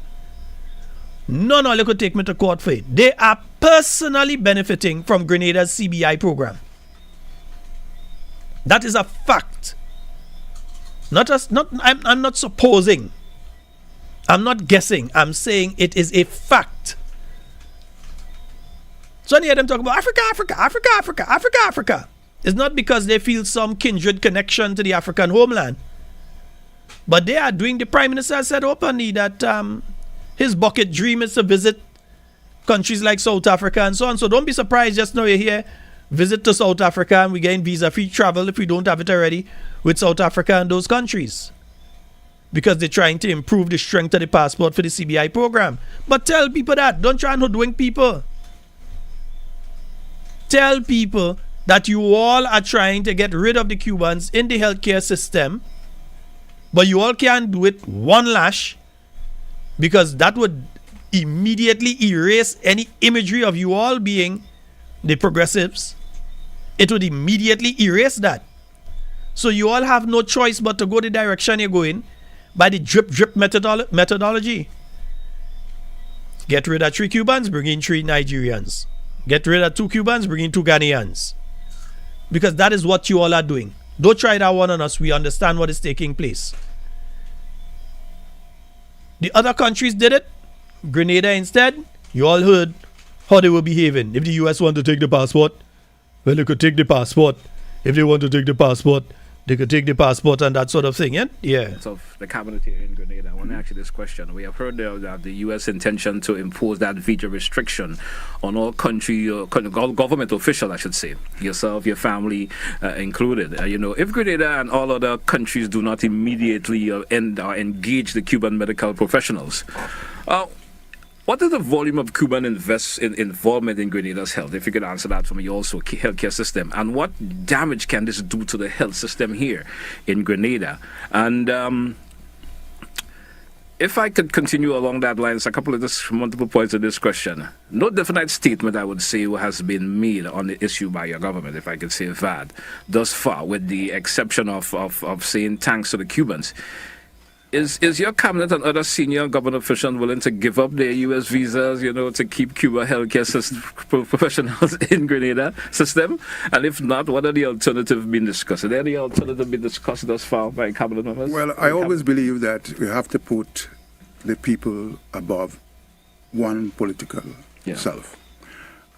None of you could take me to court for it. They are personally benefiting from Grenada's CBI program. That is a fact. I'm not supposing. I'm not guessing. I'm saying it is a fact. So when you hear them talk about Africa, it's not because they feel some kindred connection to the African homeland. But they are doing, the Prime Minister said openly that his bucket dream is to visit countries like South Africa and so on. So don't be surprised just now you hear visit to South Africa and we gain visa-free travel if we don't have it already with South Africa and those countries. Because they're trying to improve the strength of the passport for the CBI program. But tell people that. Don't try and hoodwink people. Tell people that you all are trying to get rid of the Cubans in the healthcare system, but you all can't do it one lash, because that would immediately erase any imagery of you all being the progressives. It would immediately erase that. So you all have no choice but to go the direction you're going by the drip methodology. Get rid of 3 Cubans, bring in 3 Nigerians. Get rid of 2 Cubans, bring in 2 Ghanaians. Because that is what you all are doing. Don't try that one on us. We understand what is taking place. The other countries did it. Grenada instead. You all heard how they were behaving. If the US want to take the passport, well, they could take the passport. If they want to take the passport, they could take the passport and that sort of thing. Yeah. So the cabinet here in Grenada, I want to ask you this question. We have heard that the U.S. intention to impose that visa restriction on all country, government official, I should say, yourself, your family included. If Grenada and all other countries do not immediately end or engage the Cuban medical professionals, what is the volume of Cuban involvement in Grenada's health? If you could answer that for me also, healthcare system. And what damage can this do to the health system here in Grenada? And if I could continue along that lines, a couple of multiple points of this question. No definite statement, I would say, has been made on the issue by your government, if I could say that, thus far, with the exception of saying thanks to the Cubans. Is your cabinet and other senior government officials willing to give up their U.S. visas, to keep Cuba healthcare professionals in Grenada system? And if not, what are the alternatives being discussed? Are there any alternatives being discussed thus far by cabinet members? Well, I always believe that we have to put the people above one political self.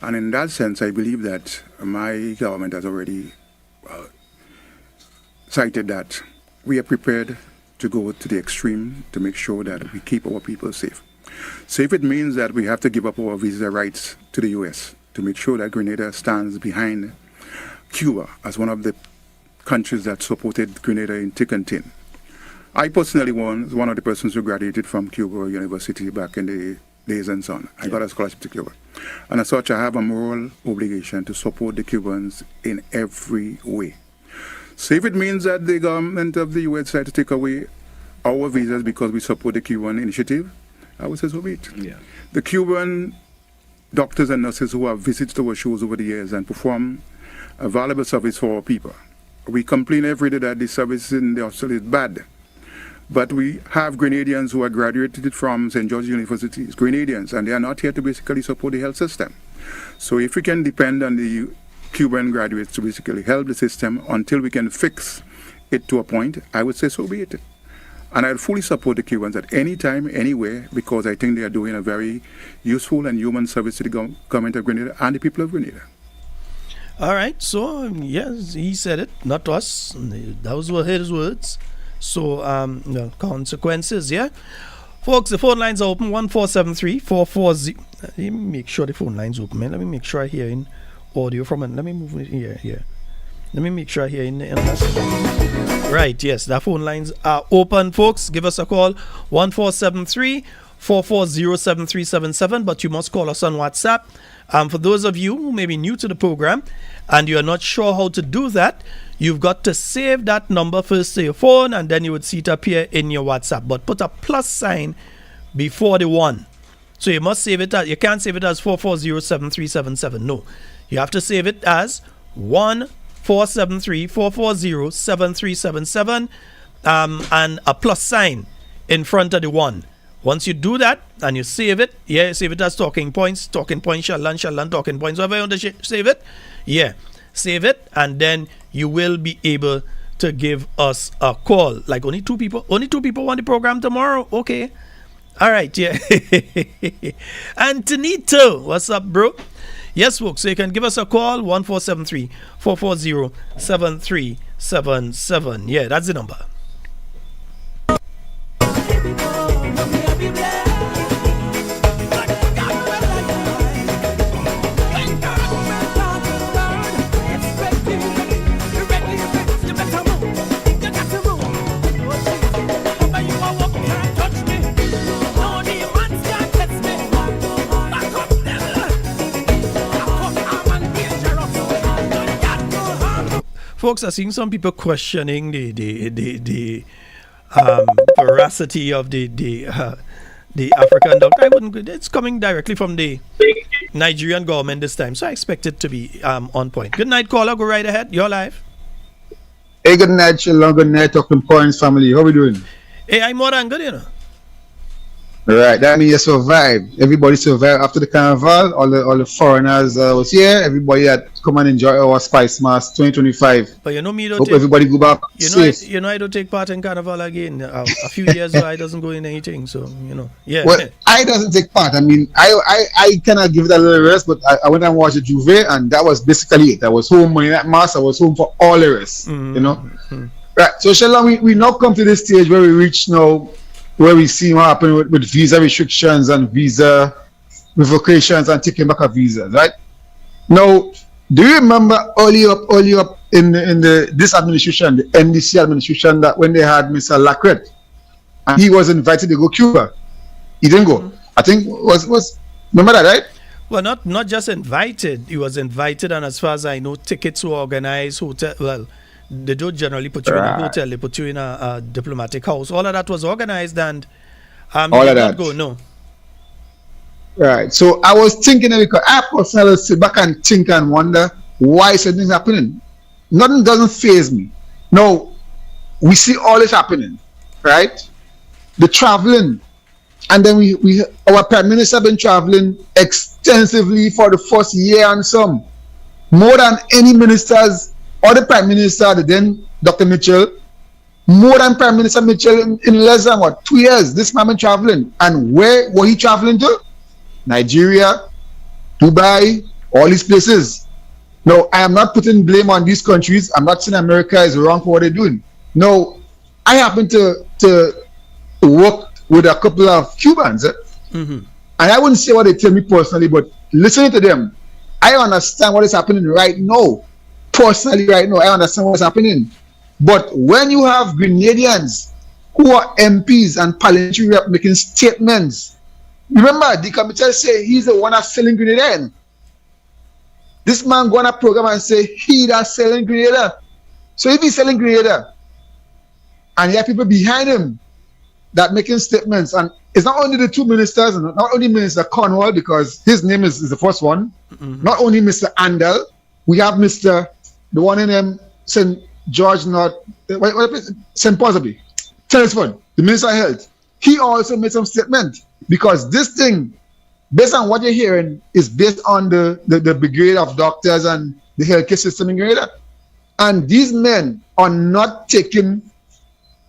And in that sense, I believe that my government has already cited that we are prepared to go to the extreme to make sure that we keep our people safe. So if it means that we have to give up our visa rights to the U.S. to make sure that Grenada stands behind Cuba as one of the countries that supported Grenada in thick and thin. I personally was one of the persons who graduated from Cuba University back in the days and so on. I got a scholarship to Cuba. And as such, I have a moral obligation to support the Cubans in every way. So if it means that the government of the U.S. decided to take away our visas because we support the Cuban initiative, I would say so be it. Yeah. The Cuban doctors and nurses who have visited our shows over the years and perform a valuable service for our people. We complain every day that the service in the hospital is bad. But we have Grenadians who are graduated from St. George University, Grenadians, and they are not here to basically support the health system. So if we can depend on the Cuban graduates to basically help the system until we can fix it to a point, I would say so be it. And I'll fully support the Cubans at any time, anywhere, because I think they are doing a very useful and human service to the government of Grenada and the people of Grenada. All right, so yes, he said it, not us. Those were his words. So, consequences, yeah? Folks, the phone lines are open, 1473-440. Let me make sure the phone lines open, man. Let me make sure I hear in audio from it. Let me move it here. Let me make sure I hear in right, yes, the phone lines are open, folks. Give us a call, 1473-440-7377, but you must call us on WhatsApp. For those of you who may be new to the program and you are not sure how to do that, you've got to save that number first to your phone, and then you would see it appear in your WhatsApp. But put a plus sign before the 1. So you must save it as, you can't save it as 440-7377. No. You have to save it as 1473-440-7377 and a plus sign in front of the 1. Once you do that and you save it, save it as talking points, sheldon, talking points, whatever you want to save it, save it, and then you will be able to give us a call. Like only two people want the program tomorrow. Okay. All right, yeah. Antonito, what's up, bro? Yes, folks, so you can give us a call, 1473-440-7377. Yeah, that's the number. Folks, I've seen some people questioning the veracity of the African doctor. I wouldn't. It's coming directly from the Nigerian government this time, so I expect it to be on point. Good night, caller. Go right ahead. You're live. Hey, good night, Sheldon. Good night, Talking Points family. How we doing? Hey, I'm more than good, you know. All right, that means you survived. Everybody survived after the carnival. All the foreigners was here. Everybody had come and enjoy our Spice Mass 2025. But you know me, hope everybody go back safe. I don't take part in carnival again. A few years ago, I doesn't go in anything. So yeah. Well, I doesn't take part. I mean, I cannot give it a little rest, but I went and watched the Juve, and that was basically it. I was home in that mass. I was home for all the rest. Mm-hmm. Right. So Sheldon, we now come to this stage where we reach now, where we see what happened with visa restrictions and visa revocations and taking back of visas, right? Now, do you remember early up in this administration, the NDC administration, that when they had Mr. Lacret, and he was invited to go Cuba, he didn't go. I think was remember that, right? Well, not just invited. He was invited, and as far as I know, tickets were organized. They don't generally put you in a hotel. They put you in a diplomatic house. All of that was organized, and all of that. Go, no. Right. So I was thinking, because I personally sit back and think and wonder why certain things happening. Nothing doesn't faze me. No, we see all this happening, right? The traveling, and then our prime minister been traveling extensively for the first year and some, more than any ministers. Or the Prime Minister, then Dr. Mitchell, more than Prime Minister Mitchell in less than 2 years. This man been traveling. And where were he traveling to? Nigeria, Dubai, all these places. No, I am not putting blame on these countries. I'm not saying America is wrong for what they're doing. No, I happen to work with a couple of Cubans. And I wouldn't say what they tell me personally, but listening to them, I understand what is happening right now. Personally, right now, I understand what's happening. But when you have Grenadians who are MPs and parliamentary rep making statements, remember, the committee say he's the one that's selling Grenada. This man go on a program and say he that's selling Grenada. So if he's selling Grenada, and you have people behind him that making statements, and it's not only the two ministers, and not only Minister Cornwall, because his name is the first one, not only Mr. Andel, we have Mr. the one in St. George, not St. Possibly, Telford, the Minister of Health. He also made some statement, because this thing, based on what you're hearing, is based on the brigade of doctors and the healthcare system in Grenada. And these men are not taking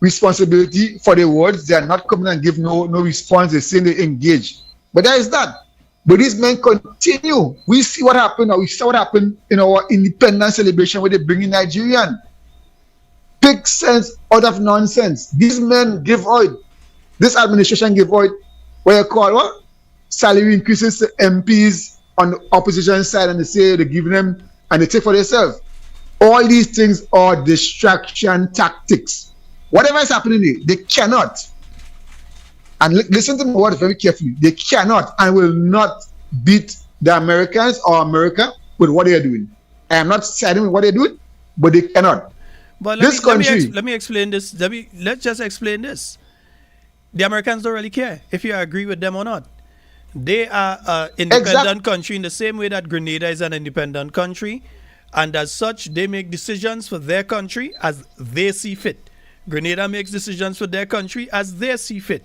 responsibility for their words. They are not coming and give no response. They're saying they engage. But there is that. But these men continue. We see what happened, or we saw what happened in our independence celebration where they bring in Nigerian. Pick sense out of nonsense. These men give out, this administration give out, what you call what? Salary increases to MPs on the opposition side, and they say they're giving them, and they take for themselves. All these things are distraction tactics. Whatever is happening here, they cannot. And listen to my words very carefully. They cannot and will not beat the Americans or America with what they are doing. I am not siding with what they're doing, but they cannot. But let me explain this. Let's just explain this. The Americans don't really care if you agree with them or not. They are an independent country in the same way that Grenada is an independent country. And as such, they make decisions for their country as they see fit. Grenada makes decisions for their country as they see fit.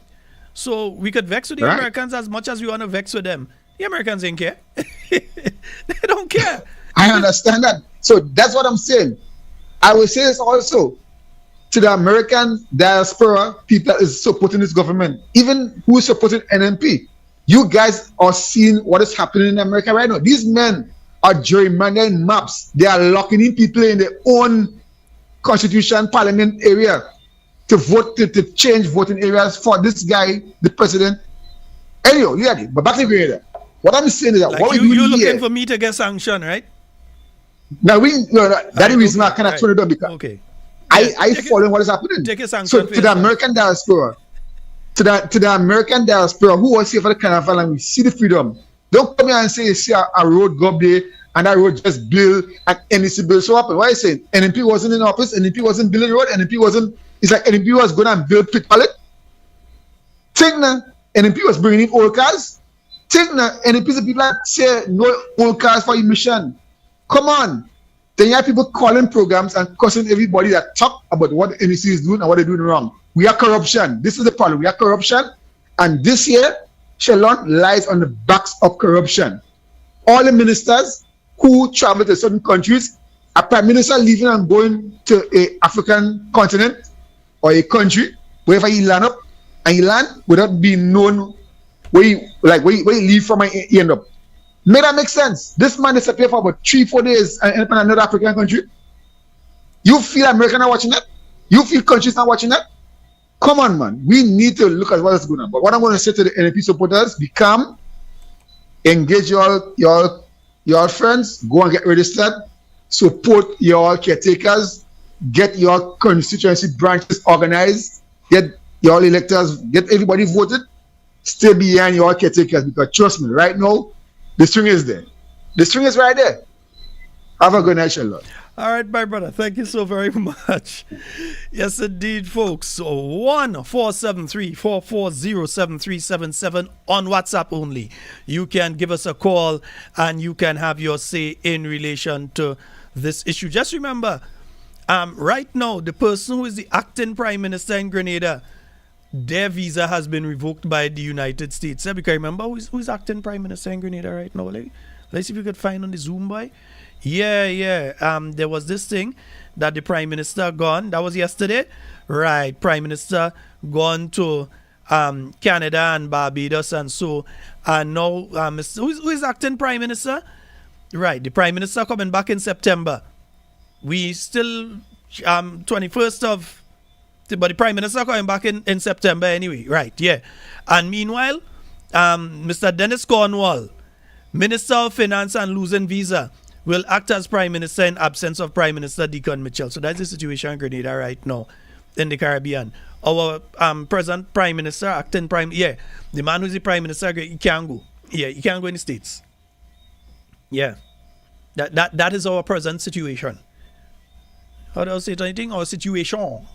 So we could vex with the Right. Americans as much as we want to vex with them. The Americans ain't care. They don't care. I understand that. So that's what I'm saying. I will say this also to the American diaspora, people that is supporting this government, even who is supporting NMP. You guys are seeing what is happening in America right now. These men are gerrymandering maps. They are locking in people in their own constitution, parliament area to vote, to change voting areas for this guy, the president. Anyway, yeah, but back to Grenada. What I'm saying is that Like what you we do looking here, for me to get sanctioned, right? now that's the reason why I cannot turn it on, because Okay. I Take it- follow what is happening. take a sanction So for to the yourself. American diaspora, to the American diaspora who was here for the carnival and we see the freedom. Don't come here and say you see a road go up there and that road just build and NEC bill so happen. Why are you saying NMP wasn't in office, NMP wasn't building road, NMP wasn't, it's like NMP was going and build pit pallet. Think now, NMP was bringing in old cars. Think now, NMP is the people that say no old cars for emission. Come on. Then you have people calling programs and cussing everybody that talk about what the NEC is doing and what they're doing wrong. We are corruption. This is the problem. We are corruption. And this year, Sheldon lies on the backs of corruption. All the ministers who travel to certain countries, a prime minister leaving and going to a African continent or a country, wherever he land up, and he land without being known where he leave from and he end up. May that make sense? This man disappeared for about 3-4 days and end up in another African country. You feel America not watching that? You feel countries not watching that? Come on, man. We need to look at what is going on. But what I'm going to say to the NLP supporters, be calm, engage your friends, go and get registered, support your caretakers, get your constituency branches organized, get your electors, get everybody voted, stay behind your caretakers, because trust me, right now, the string is there. The string is right there. Have a good night, Sheldon. All right, my brother. Thank you so very much. Yes, indeed, folks. So 1-473-440-7377 on WhatsApp only. You can give us a call and you can have your say in relation to this issue. Just remember, right now, the person who is the acting prime minister in Grenada, their visa has been revoked by the United States. Because remember who's acting prime minister in Grenada right now? Let's see if we could find on the Zoom, boy. Yeah. There was this thing that the prime minister gone. That was yesterday, right? Prime minister gone to Canada and Barbados and so. And now, who is acting prime minister? Right, the prime minister coming back in September. We still 21st of. But the prime minister coming back in September anyway, right? Yeah. And meanwhile, Mr. Dennis Cornwall, Minister of Finance and losing visa, will act as prime minister in absence of Prime Minister Deacon Mitchell. So that's the situation in Grenada right now in the Caribbean. Our present prime minister, acting prime, the man who's the prime minister, he can't go. Yeah, he can't go in the States. Yeah. That is our present situation. How do I say anything? Our situation.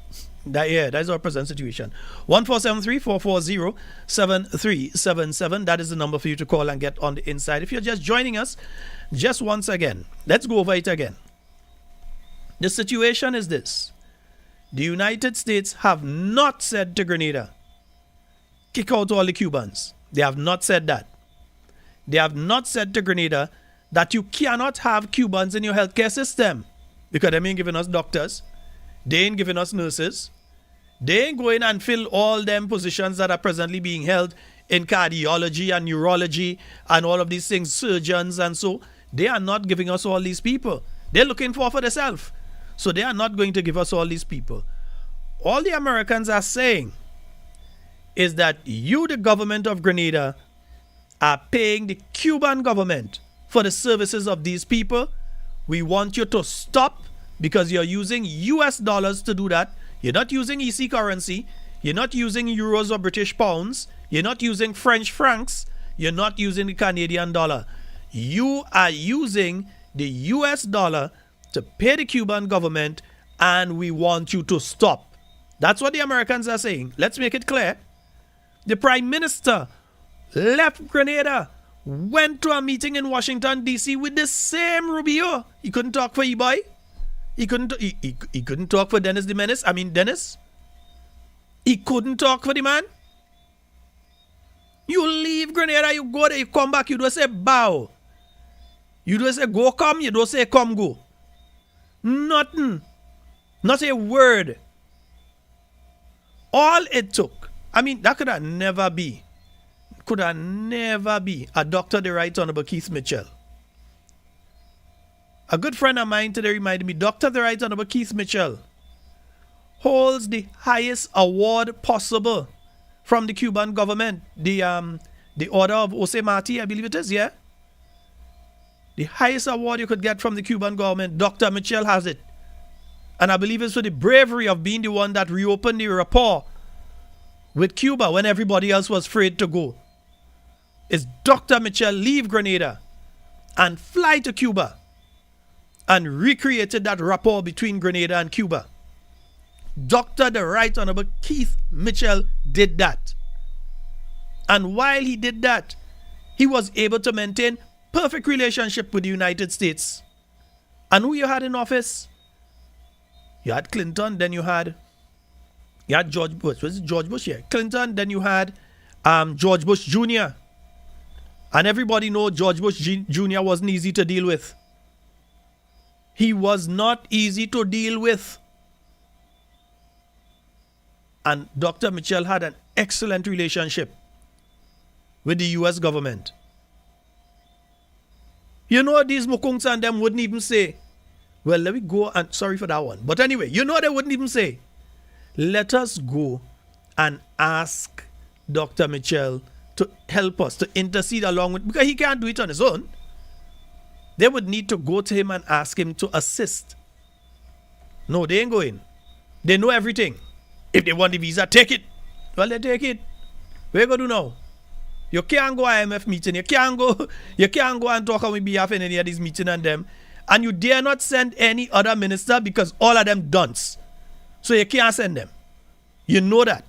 That is our present situation. 1-473-440-7377. That is the number for you to call and get on the inside. If you're just joining us, just once again, let's go over it again. The situation is this. The United States have not said to Grenada, kick out all the Cubans. They have not said that. They have not said to Grenada that you cannot have Cubans in your healthcare system because they ain't giving us doctors. They ain't giving us nurses. They ain't going and fill all them positions that are presently being held in cardiology and neurology and all of these things, surgeons and so. They are not giving us all these people. They're looking for themselves. So they are not going to give us all these people. All the Americans are saying is that you, the government of Grenada, are paying the Cuban government for the services of these people. We want you to stop because you're using US dollars to do that. You're not using EC currency. You're not using euros or British pounds. You're not using French francs. You're not using the Canadian dollar. You are using the US dollar to pay the Cuban government, and we want you to stop. That's what the Americans are saying. Let's make it clear. The Prime Minister left Grenada, went to a meeting in Washington, D.C. with the same Rubio. He couldn't talk for E-Boy. He couldn't talk for Dennis the Menace. Dennis. He couldn't talk for the man. You leave Grenada, you go there, you come back, you don't say bow. You don't say go come, you don't say come go. Nothing. Not a word. All it took, I mean, that could have never be a Dr. the Right Honorable Keith Mitchell. A good friend of mine today reminded me, Dr. the Right Honorable Keith Mitchell holds the highest award possible from the Cuban government, the Order of Jose Marti, I believe it is, yeah? The highest award you could get from the Cuban government, Dr. Mitchell has it. And I believe it's for the bravery of being the one that reopened the rapport with Cuba when everybody else was afraid to go. It's Dr. Mitchell leave Grenada and fly to Cuba and recreated that rapport between Grenada and Cuba. Dr. the Right Honorable Keith Mitchell did that. And while he did that, he was able to maintain perfect relationship with the United States. And who you had in office? You had Clinton, then you had George Bush. Was it George Bush? Yeah. Clinton, then you had George Bush Jr. And everybody knows George Bush Jr. wasn't easy to deal with. He was not easy to deal with. And Dr. Mitchell had an excellent relationship with the US government. You know, these Mukungs and them wouldn't even say, well, let me go and, sorry for that one. But anyway, you know they wouldn't even say, let us go and ask Dr. Mitchell to help us, to intercede along with, because he can't do it on his own. They would need to go to him and ask him to assist. No, they ain't going. They know everything. If they want the visa, take it. Well, they take it. What you going to do now? You can't go IMF meeting. You can't go and talk on behalf in any of these meetings and them. And you dare not send any other minister because all of them dunce. So you can't send them. You know that.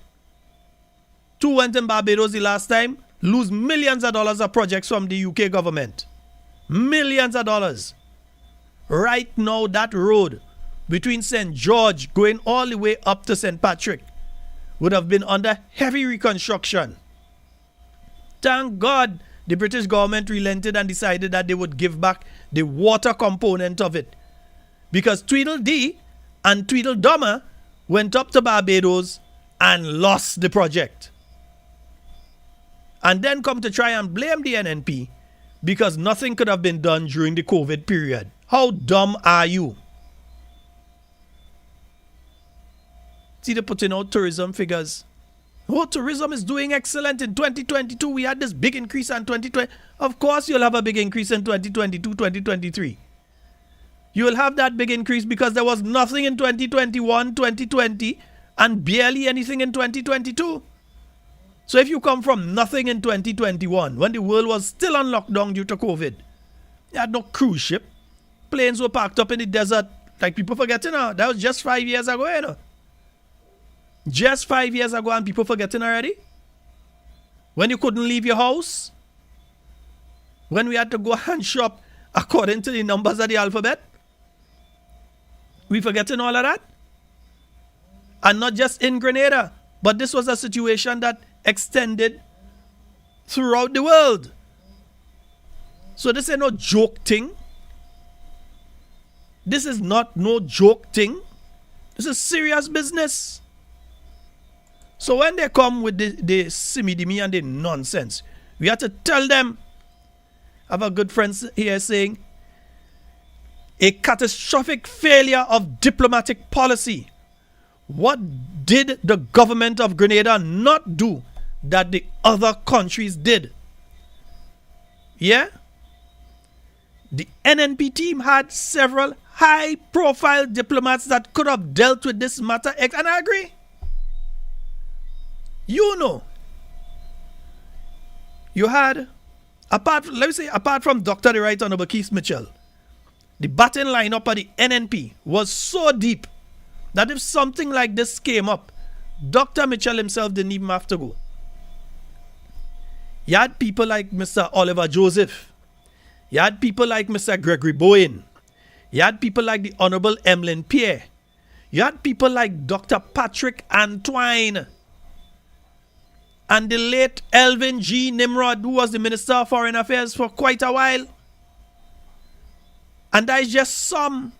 2 went in Barbados the last time, lose millions of dollars of projects from the UK government. Millions of dollars. Right now, that road between St. George going all the way up to St. Patrick would have been under heavy reconstruction. Thank God the British government relented and decided that they would give back the water component of it. Because Tweedledee and Tweedledummer went up to Barbados and lost the project. And then come to try and blame the NNP because nothing could have been done during the COVID period. How dumb are you? See, they're putting out tourism figures. Oh, tourism is doing excellent in 2022. We had this big increase in 2020. Of course, you'll have a big increase in 2022, 2023. You will have that big increase because there was nothing in 2021, 2020, and barely anything in 2022. So if you come from nothing in 2021, when the world was still on lockdown due to COVID, you had no cruise ship. Planes were parked up in the desert. Like people forgetting now. That was just 5 years ago, you know. Just 5 years ago and people forgetting already? When you couldn't leave your house? When we had to go and shop according to the numbers of the alphabet? We forgetting all of that? And not just in Grenada, but this was a situation that extended throughout the world. So this ain't no joke thing. This is not no joke thing. This is serious business. So when they come with the simidimi and the nonsense, we have to tell them. I have a good friend here saying, a catastrophic failure of diplomatic policy. What did the government of Grenada not do that the other countries did? Yeah? The NNP team had several high-profile diplomats that could have dealt with this matter, and I agree. You know, you had, apart from Dr. the Right Honorable Keith Mitchell, the batting lineup of the NNP was so deep that if something like this came up, Dr. Mitchell himself didn't even have to go. You had people like Mr. Oliver Joseph. You had people like Mr. Gregory Bowen. You had people like the Honorable Emlyn Pierre. You had people like Dr. Patrick Antoine. and the late Elvin G. Nimrod, who was the Minister of Foreign Affairs for quite a while. And that is just some.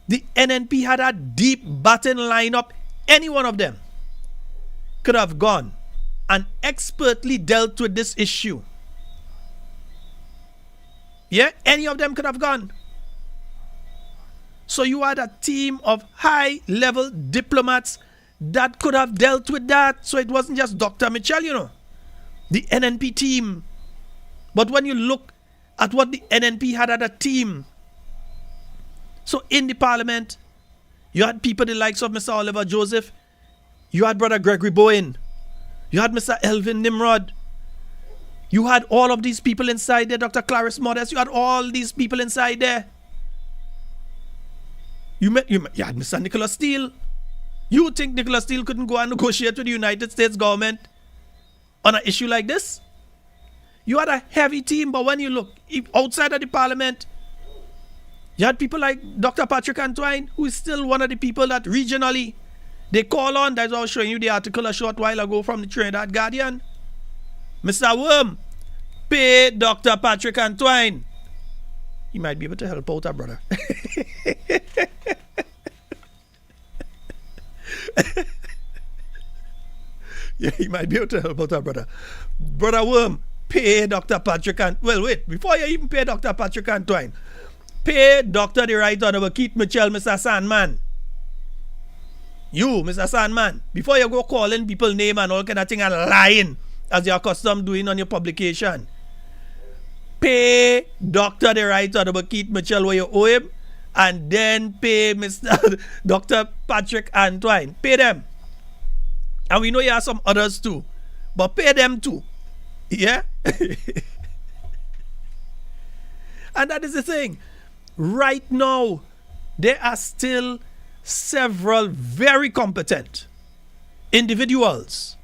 The NNP had a deep batting lineup. Any one of them could have gone and expertly dealt with this issue. Yeah, any of them could have gone. So you had a team of high-level diplomats that could have dealt with that. So it wasn't just Dr. Mitchell, the NNP team. But when you look at what the NNP had as a team, so in the parliament, you had people the likes of Mr. Oliver Joseph, you had Brother Gregory Bowen, you had Mr. Elvin Nimrod, you had all of these people inside there, Dr. Clarice Modest, you had all these people inside there. You had Mr. Nicholas Steele. You think Nicholas Steele couldn't go and negotiate with the United States government on an issue like this? You had a heavy team, but when you look outside of the parliament, you had people like Dr. Patrick Antoine, who is still one of the people that regionally they call on. That's why I was showing you the article a short while ago from the Trinidad Guardian. Mr. Worm, pay Dr. Patrick Antoine. He might be able to help out our brother. Yeah, he might be able to help out our brother. Brother Worm, pay Dr. Patrick Antoine. Well, wait, before you even pay Dr. Patrick Antoine, pay Dr. the Right Honorable Keith Mitchell, Mr. Sandman. You, Mr. Sandman, before you go calling people name and all kind of thing and lying, as you're accustomed doing on your publication, pay Dr. the Right Honorable Keith Mitchell what you owe him, and then pay Mr. Dr. Patrick Antoine. Pay them. And we know you have some others too, but pay them too. Yeah? And that is the thing. Right now, there are still several very competent individuals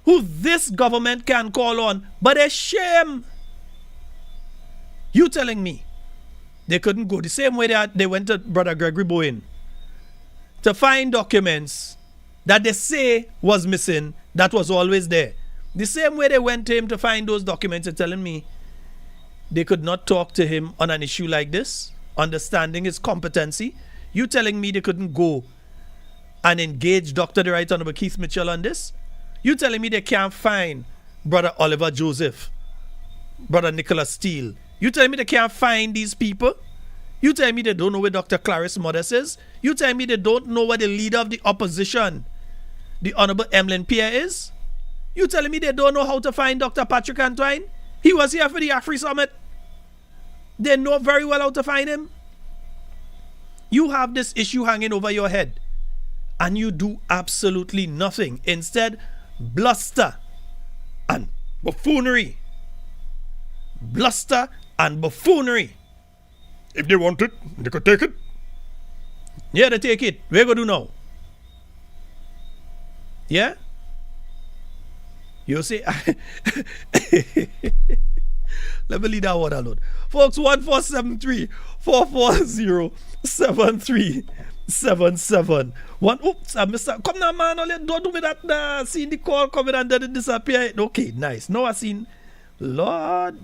who this government can call on, but a shame. You telling me they couldn't go the same way that they went to Brother Gregory Bowen to find documents that they say was missing, that was always there. The same way they went to him to find those documents and telling me they could not talk to him on an issue like this, understanding his competency. You telling me they couldn't go and engage Dr. the Right Honorable Keith Mitchell on this? You telling me they can't find Brother Oliver Joseph, Brother Nicholas Steele? You telling me they can't find these people? You telling me they don't know where Dr. Clarice Modest is? You telling me they don't know where the leader of the opposition, the Honorable Emlyn Pierre, is? You telling me they don't know how to find Dr. Patrick Antoine? He was here for the Afri Summit. They know very well how to find him. You have this issue hanging over your head and you do absolutely nothing. Instead, bluster and buffoonery. Bluster and buffoonery. If they want it, they could take it. Yeah, they take it. What are you going to do now? Yeah? You see, let me leave that one alone. Folks, 1473-440-7377. Oops, I missed that. Come now, man. Don't do me that. Seeing the call coming and then it disappear. Okay, nice. Now I seen, Lord.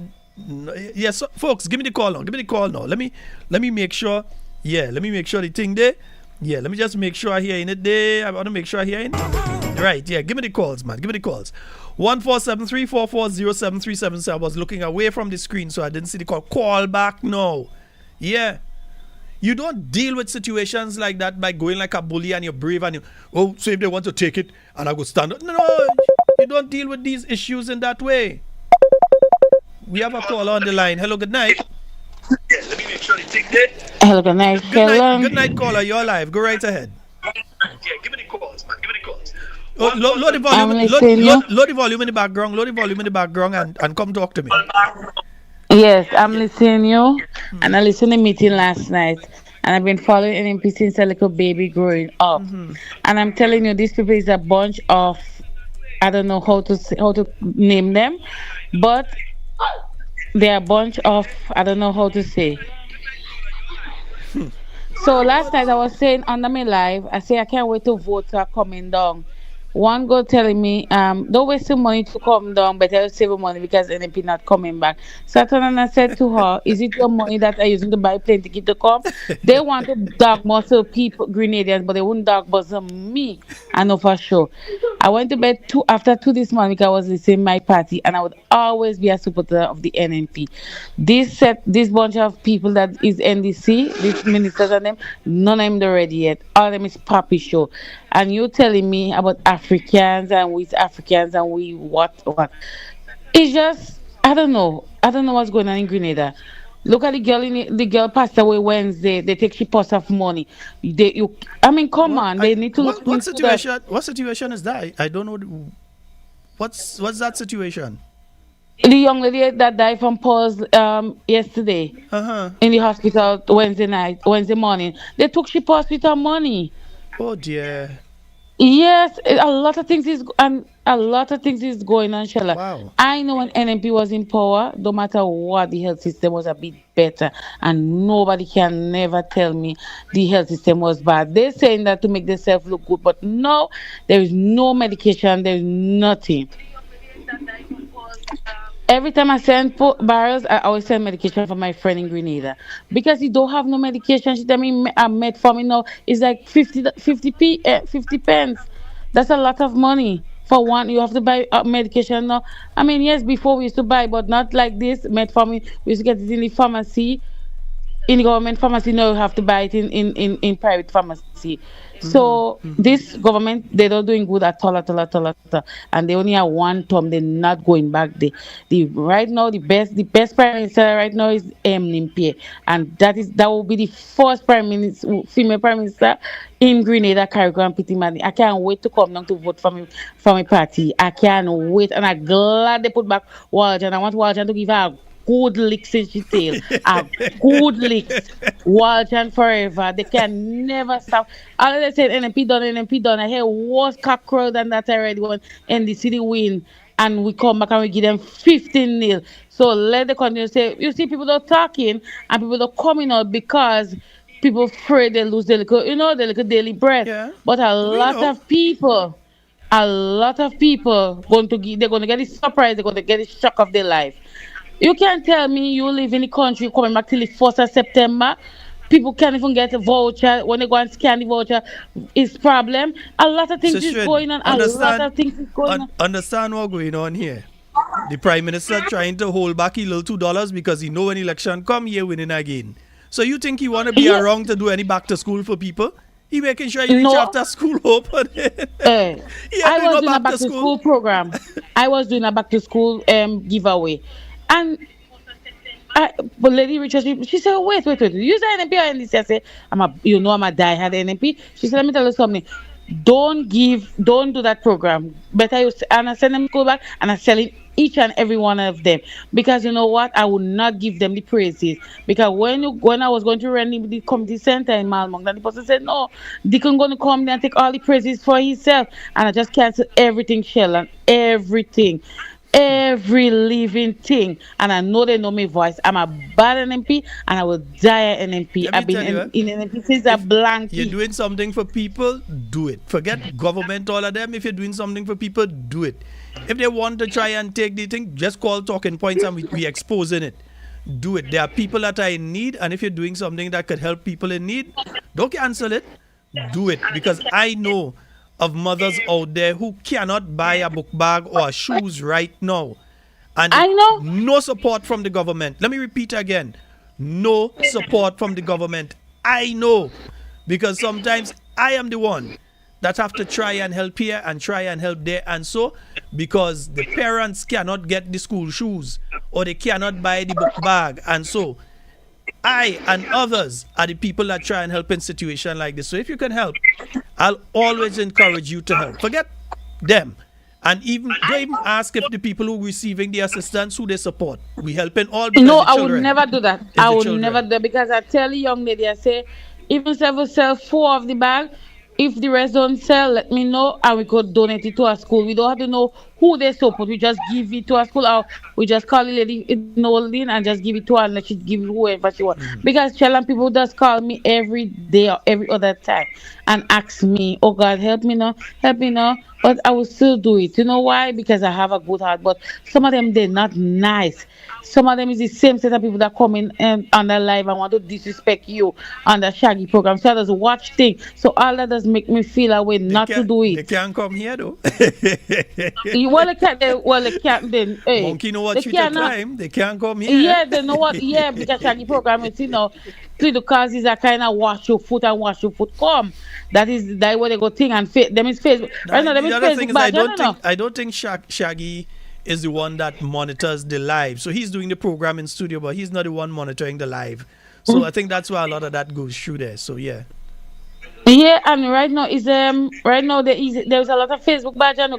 Yes, folks, give me the call now. Give me the call now. Let me make sure. Yeah, let me make sure the thing there. Yeah, let me just make sure I hear in it there. I want to make sure I hear in. Right, yeah, give me the calls, man. Give me the calls. 1473-440-7377. I was looking away from the screen, so I didn't see the call. Call back now. Yeah. You don't deal with situations like that by going like a bully and you're brave and so if they want to take it and I go stand up. No, you don't deal with these issues in that way. We have a caller on the line. Hello, good night. Yeah, let me make sure they take that. Hello, good night. Good night, caller. You're live. Go right ahead. Yeah, give me the calls, man. Give me the calls. Load the volume. Load the volume in the background. Load the volume in the background and come talk to me. Yes, I'm listening you, and I listened to the meeting last night, and I've been following NMP since a little baby growing up, and I'm telling you, these people is a bunch of, I don't know how to name them, but they're a bunch of, I don't know how to say. So last night I was saying under my live, I say I can't wait to vote are coming down. One girl telling me, don't waste your money to come down, better save your money because NP not coming back. So I turned and I said to her, is it your money that I using to buy plane ticket to come? They want to dog muscle people, Grenadians, but they wouldn't dog muscle me. I know for sure. I went to bed after 2 this morning because I was listening my party, and I would always be a supporter of the NNP. This bunch of people that is NDC, these ministers and them, none of them are ready yet. All of them is poppy show. And you telling me about Africans and we Africans and we what? It's just I don't know. I don't know what's going on in Grenada. Look at the girl the girl passed away Wednesday. They take she post of money. I mean, come What? on. They need to look What into that. situation? What situation is that? I don't know. What's that situation? The young lady that died from pause yesterday Uh huh. in the hospital Wednesday morning. They took she pause with her money. Oh dear. Yes, a lot of things is going on, Shella. Wow. I know when NMP was in power, no matter what, the health system was a bit better, and nobody can never tell me the health system was bad. They're saying that to make themselves look good, but no, there is no medication, there is nothing. Every time I send barrels, I always send medication for my friend in Grenada because he don't have no medication. She tell me metformin now is like 50 pence. That's a lot of money for one. You have to buy medication now. I mean, yes, before we used to buy, but not like this. Metformin we used to get it in the pharmacy, in the government pharmacy. No, you have to buy it in private pharmacy. So this government, they're not doing good at all, and they only have one term. They're not going back. The right now the best prime minister right now is Nimpier, and that will be the first prime minister, female prime minister in Grenada, Carriacou and Pitimani. I can't wait to come down to vote for my party. I can't wait, and I'm glad they put back Waljan. I want Waljan to give her a good licks in she tail. A good licks. Walton forever. They can never stop. All they said NMP done, NMP done. I hear worse cock crow than that already when the city win. And we come back and we give them 15 nil. So let the continue say, you see, people are talking and people are coming out because people afraid they lose their little daily bread. Yeah. But We know. a lot of people they're going to get the surprise, they're going to get the shock of their life. You can't tell me you live in the country coming back till the 1st of September. People can't even get a voucher. When they go and scan the voucher, it's problem. A lot of things is Sister, going on. A lot of things is going on. understand what's going on here. The prime minister trying to hold back a little $2 because he know when election come, he winning again. So you think he want to be Yeah. around to do any back to school for people? He making sure you reach No. after school open. Eh, He I have to was go doing a back back to to school. school program. I was doing a back to school giveaway. And but Lady Richard, she said, wait. You say NMP or NDC? I said, I'm a diehard NMP. She said, let me tell you something. Don't do that program. Better and I send them school back and I selling each and every one of them because you know what? I would not give them the praises because when I was going to run the community center in Malmong, then the person said no, Deacon going to come there and take all the praises for himself, and I just cancel everything, Shell, and every living thing. And I know they know my voice. I'm a bad NMP and I will die at NMP. Let me I've been tell you, in NMP since a if you're blankie. doing something for people, do it. Forget government, all of them. If you're doing something for people, do it. If they want to try and take the thing, just call talking points and we exposing it. Do it. There are people that are in need, and if you're doing something that could help people in need, don't cancel it. Do it. Because I know of mothers out there who cannot buy a book bag or shoes right now. And I know. no support from the government. Let me repeat again. No support from the government. I know. Because sometimes I am the one that have to try and help here and try and help there and so because the parents cannot get the school shoes or they cannot buy the book bag and so I and others are the people that try and help in situation like this. So if you can help, I'll always encourage you to help. Forget them. And even don't even ask if the people who receiving the assistance who they support. We helping all because No, the I would children. never do that. It's I the would children. never do that because I tell the young lady, I say, even if we sell 4 of the bag, if the rest don't sell, let me know and we could donate it to a school. We don't have to know who they so put. We just give it to a school, or we just call the lady in Nolan and just give it to her and let she give it whoever she want. Because Chelan people just call me every day or every other time and ask me, oh God, help me now. But I will still do it. You know why? Because I have a good heart. But some of them, they're not nice. Some of them is the same set of people that come in on the live and want to disrespect you on the Shaggy program. So I just watch things. So all that does make me feel a way not to do They it. can't come here though. Well, they can't. Then, hey, Monkey know what they shoot to cannot. climb. They can't come here. Yeah, they know what. Yeah, because Shaggy program is to the causes are kind of wash your foot and wash your foot. Come, that what they go thing and them is Facebook. Right now, them The is other thing Facebook is, I badge. don't think Shaggy is the one that monitors the live. So he's doing the program in studio, but he's not the one monitoring the live. So I think that's why a lot of that goes through there. So yeah. Yeah, and right now there's a lot of Facebook badge and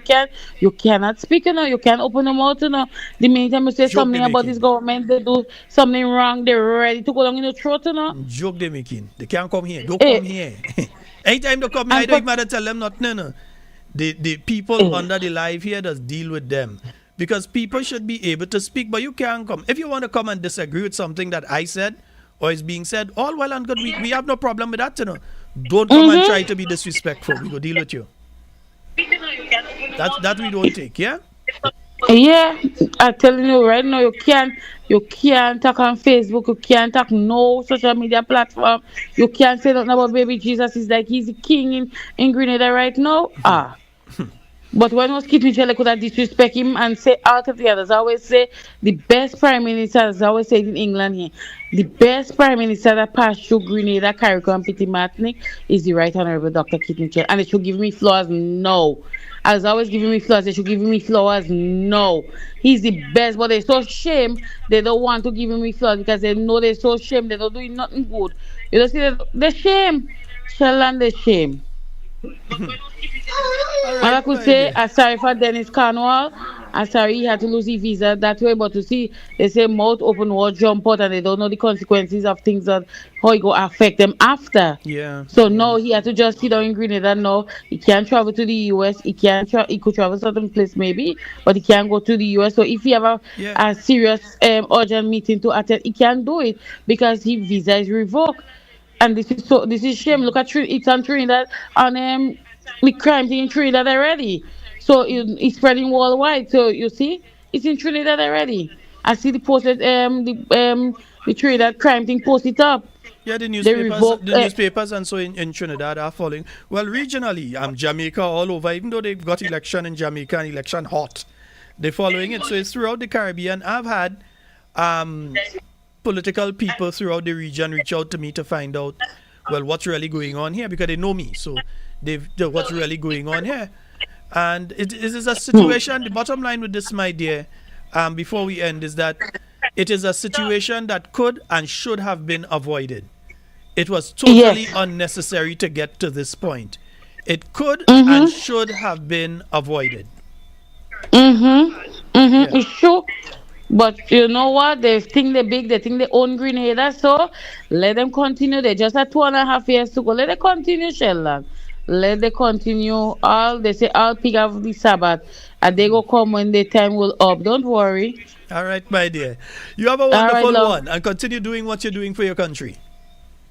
you cannot speak, you can't open your mouth, The meantime you say Joke something they about this making. government, they do something wrong, they're ready to go down in the throat. Joke they making. They can't come here. Don't Eh, come here. Anytime they come here, I and don't but even matter tell them nothing. No. The people eh, under the live here does deal with them. Because people should be able to speak, but you can't come. If you want to come and disagree with something that I said or is being said, all well and good. We have no problem with that. Don't come and try to be disrespectful. We go deal with you. That we don't take, yeah? yeah, I'm telling you right now, you can't talk on Facebook, you can't talk no social media platform, you can't say nothing about baby Jesus. Is like he's the king in Grenada right now. But when was Kit Mitchell could have disrespect him and say out of the others, I always say the best prime minister, as I always say in England here, the best prime minister that passed through Grenada, Carriacou and Petit Martinique is the Right Honorable Dr. Kit Mitchell. And they should give me flowers? No. As always giving me flowers, they should give me flowers? No. He's the best, but they're so shame they don't want to give me flowers because they know they're so shame, they're not doing nothing good. You don't see the shame. Sheldon, the shame. All And I right, could my say, dear. I'm sorry for Dennis Cornwall. I'm sorry he had to lose his visa that way. But to see, they say mouth open, word jump out, and they don't know the consequences of things that how it go affect them after. Yeah, So yeah. no, he had to just sit down in Grenada. No, he can't travel to the US. He can't. He could travel certain place maybe, but he can't go to the US. So if he have Yeah. a serious urgent meeting to attend, he can't do it because his visa is revoked. And this is shame. Look at it's on Trinidad on the crime thing in Trinidad already. So it's spreading worldwide. So you see, it's in Trinidad already. I see the posted the Trinidad crime thing posted up. Yeah, They revoke the newspapers and so in Trinidad are following. Well, regionally, Jamaica all over, even though they've got election in Jamaica and election hot, they're following it. So it's throughout the Caribbean. I've had political people throughout the region reach out to me to find out, well, what's really going on here because they know me. So what's really going on here. And it is a situation, the bottom line with this, my dear, before we end, is that it is a situation that could and should have been avoided. It was totally Yes. unnecessary to get to this point. It could Mhm. and should have been avoided. Yeah. It's true. But you know what? They think they're big. They think they own Grenada. So let them continue. They just had 2.5 years to go. Let them continue, Sheldon. Let them continue. They say all pig have the Sabbath, and they go come when the time will up. Don't worry. All right, my dear. You have a All right, wonderful love. one and continue doing what you're doing for your country.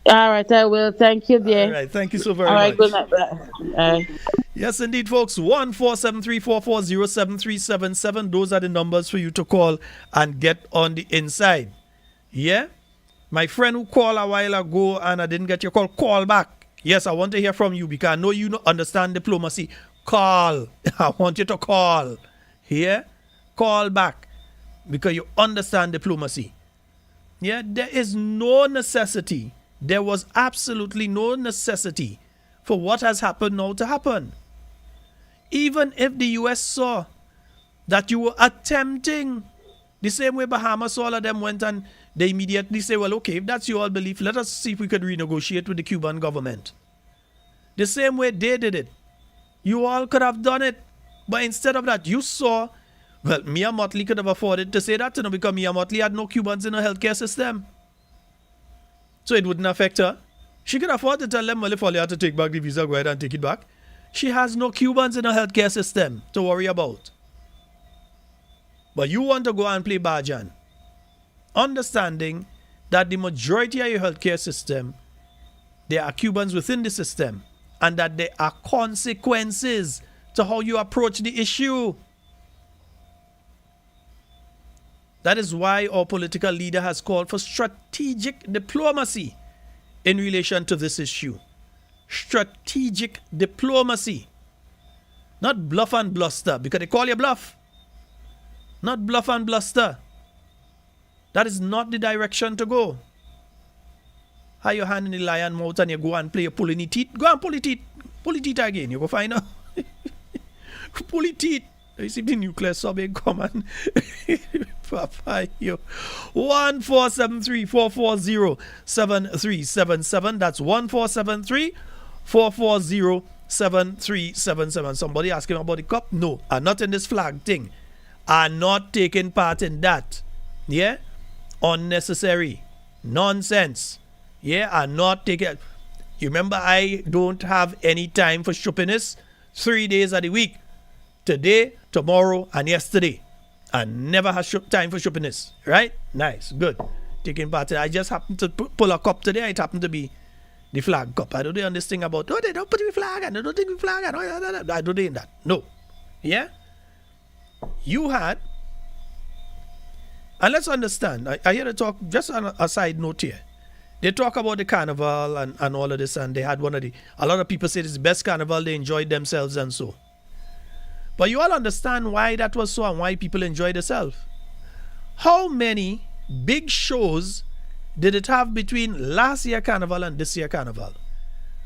All right, I will. Thank you, All dear. right, thank you so very All right, much. good night. Bye. Yes, indeed, folks. 1-473-440-7377. Those are the numbers for you to call and get on the inside. Yeah? My friend who called a while ago and I didn't get your call back. Yes, I want to hear from you because I know you understand diplomacy. Call. I want you to call. Here? Call back because you understand diplomacy. Yeah, there is no necessity. There was absolutely no necessity for what has happened now to happen. Even if the US saw that you were attempting, the same way Bahamas, all of them went and they immediately say, well, okay, if that's your belief, let us see if we could renegotiate with the Cuban government. The same way they did it. You all could have done it. But instead of that, you saw, well, Mia Motley could have afforded to say that, because Mia Motley had no Cubans in her healthcare system. So it wouldn't affect her. She could afford to tell them, well, if all you have to take back the visa, go ahead and take it back. She has no Cubans in her healthcare system to worry about. But you want to go and play Bajan, understanding that the majority of your healthcare system, there are Cubans within the system, and that there are consequences to how you approach the issue. That is why our political leader has called for strategic diplomacy in relation to this issue. Strategic diplomacy. Not bluff and bluster, because they call you bluff. Not bluff and bluster. That is not the direction to go. Have your hand in the lion mouth and you go and play a pulling the teeth. Go and pull the teeth. Pull the teeth again. You go find out. Pull the teeth. You see the nuclear subbing come and Papa, yo. 1473-440-7377. That's 1473-440-7377. Somebody asking about the cup? No, I'm not in this flag thing. I'm not taking part in that. Yeah? Unnecessary. Nonsense. Yeah, I'm not taking. You remember, I don't have any time for shoppiness 3 days of the week. Today, tomorrow, and yesterday. I never had time for shoppiness. Right? Nice. Good. Taking part in it. I just happened to pull a cup today. It happened to be the flag cup. I don't do this thing about, oh, they don't put the flag and they don't take the flag. And I don't do that. No. Yeah? You had, and let's understand, I hear to talk, just on a side note here. They talk about the carnival and all of this, and they had a lot of people say it's the best carnival, they enjoyed themselves and so. But you all understand why that was so and why people enjoyed themselves. How many big shows did it have between last year carnival and this year carnival?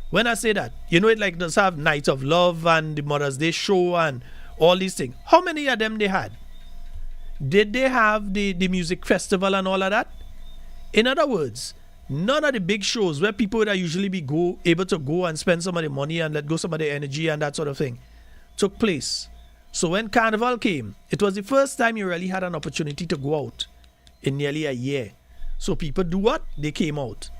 When I say that, you know, it like does have Night of Love and the Mother's Day show and all these things. How many of them they had? Did they have the music festival and all of that? In other words, none of the big shows where people would usually be able to go and spend some of the money and let go some of the energy and that sort of thing took place. So when Carnival came, it was the first time you really had an opportunity to go out in nearly a year. So people do what? They came out.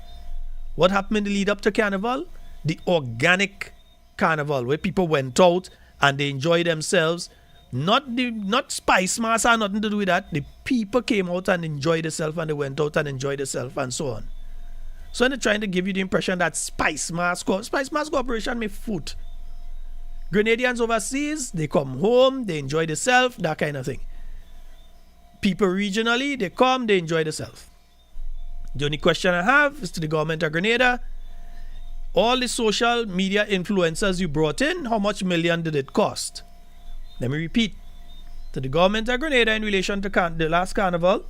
What happened in the lead up to Carnival? The organic Carnival, where people went out and they enjoyed themselves. Not Spice Mass or nothing to do with that. The people came out and enjoyed themselves, and they went out and enjoyed themselves and so on. So they're trying to give you the impression that Spice Mass Corporation make food. Grenadians overseas, they come home, they enjoy themselves, that kind of thing. People regionally, they come, they enjoy themselves. The only question I have is to the government of Grenada. All the social media influencers you brought in, how much million did it cost? Let me repeat. To the government of Grenada in relation to the last carnival,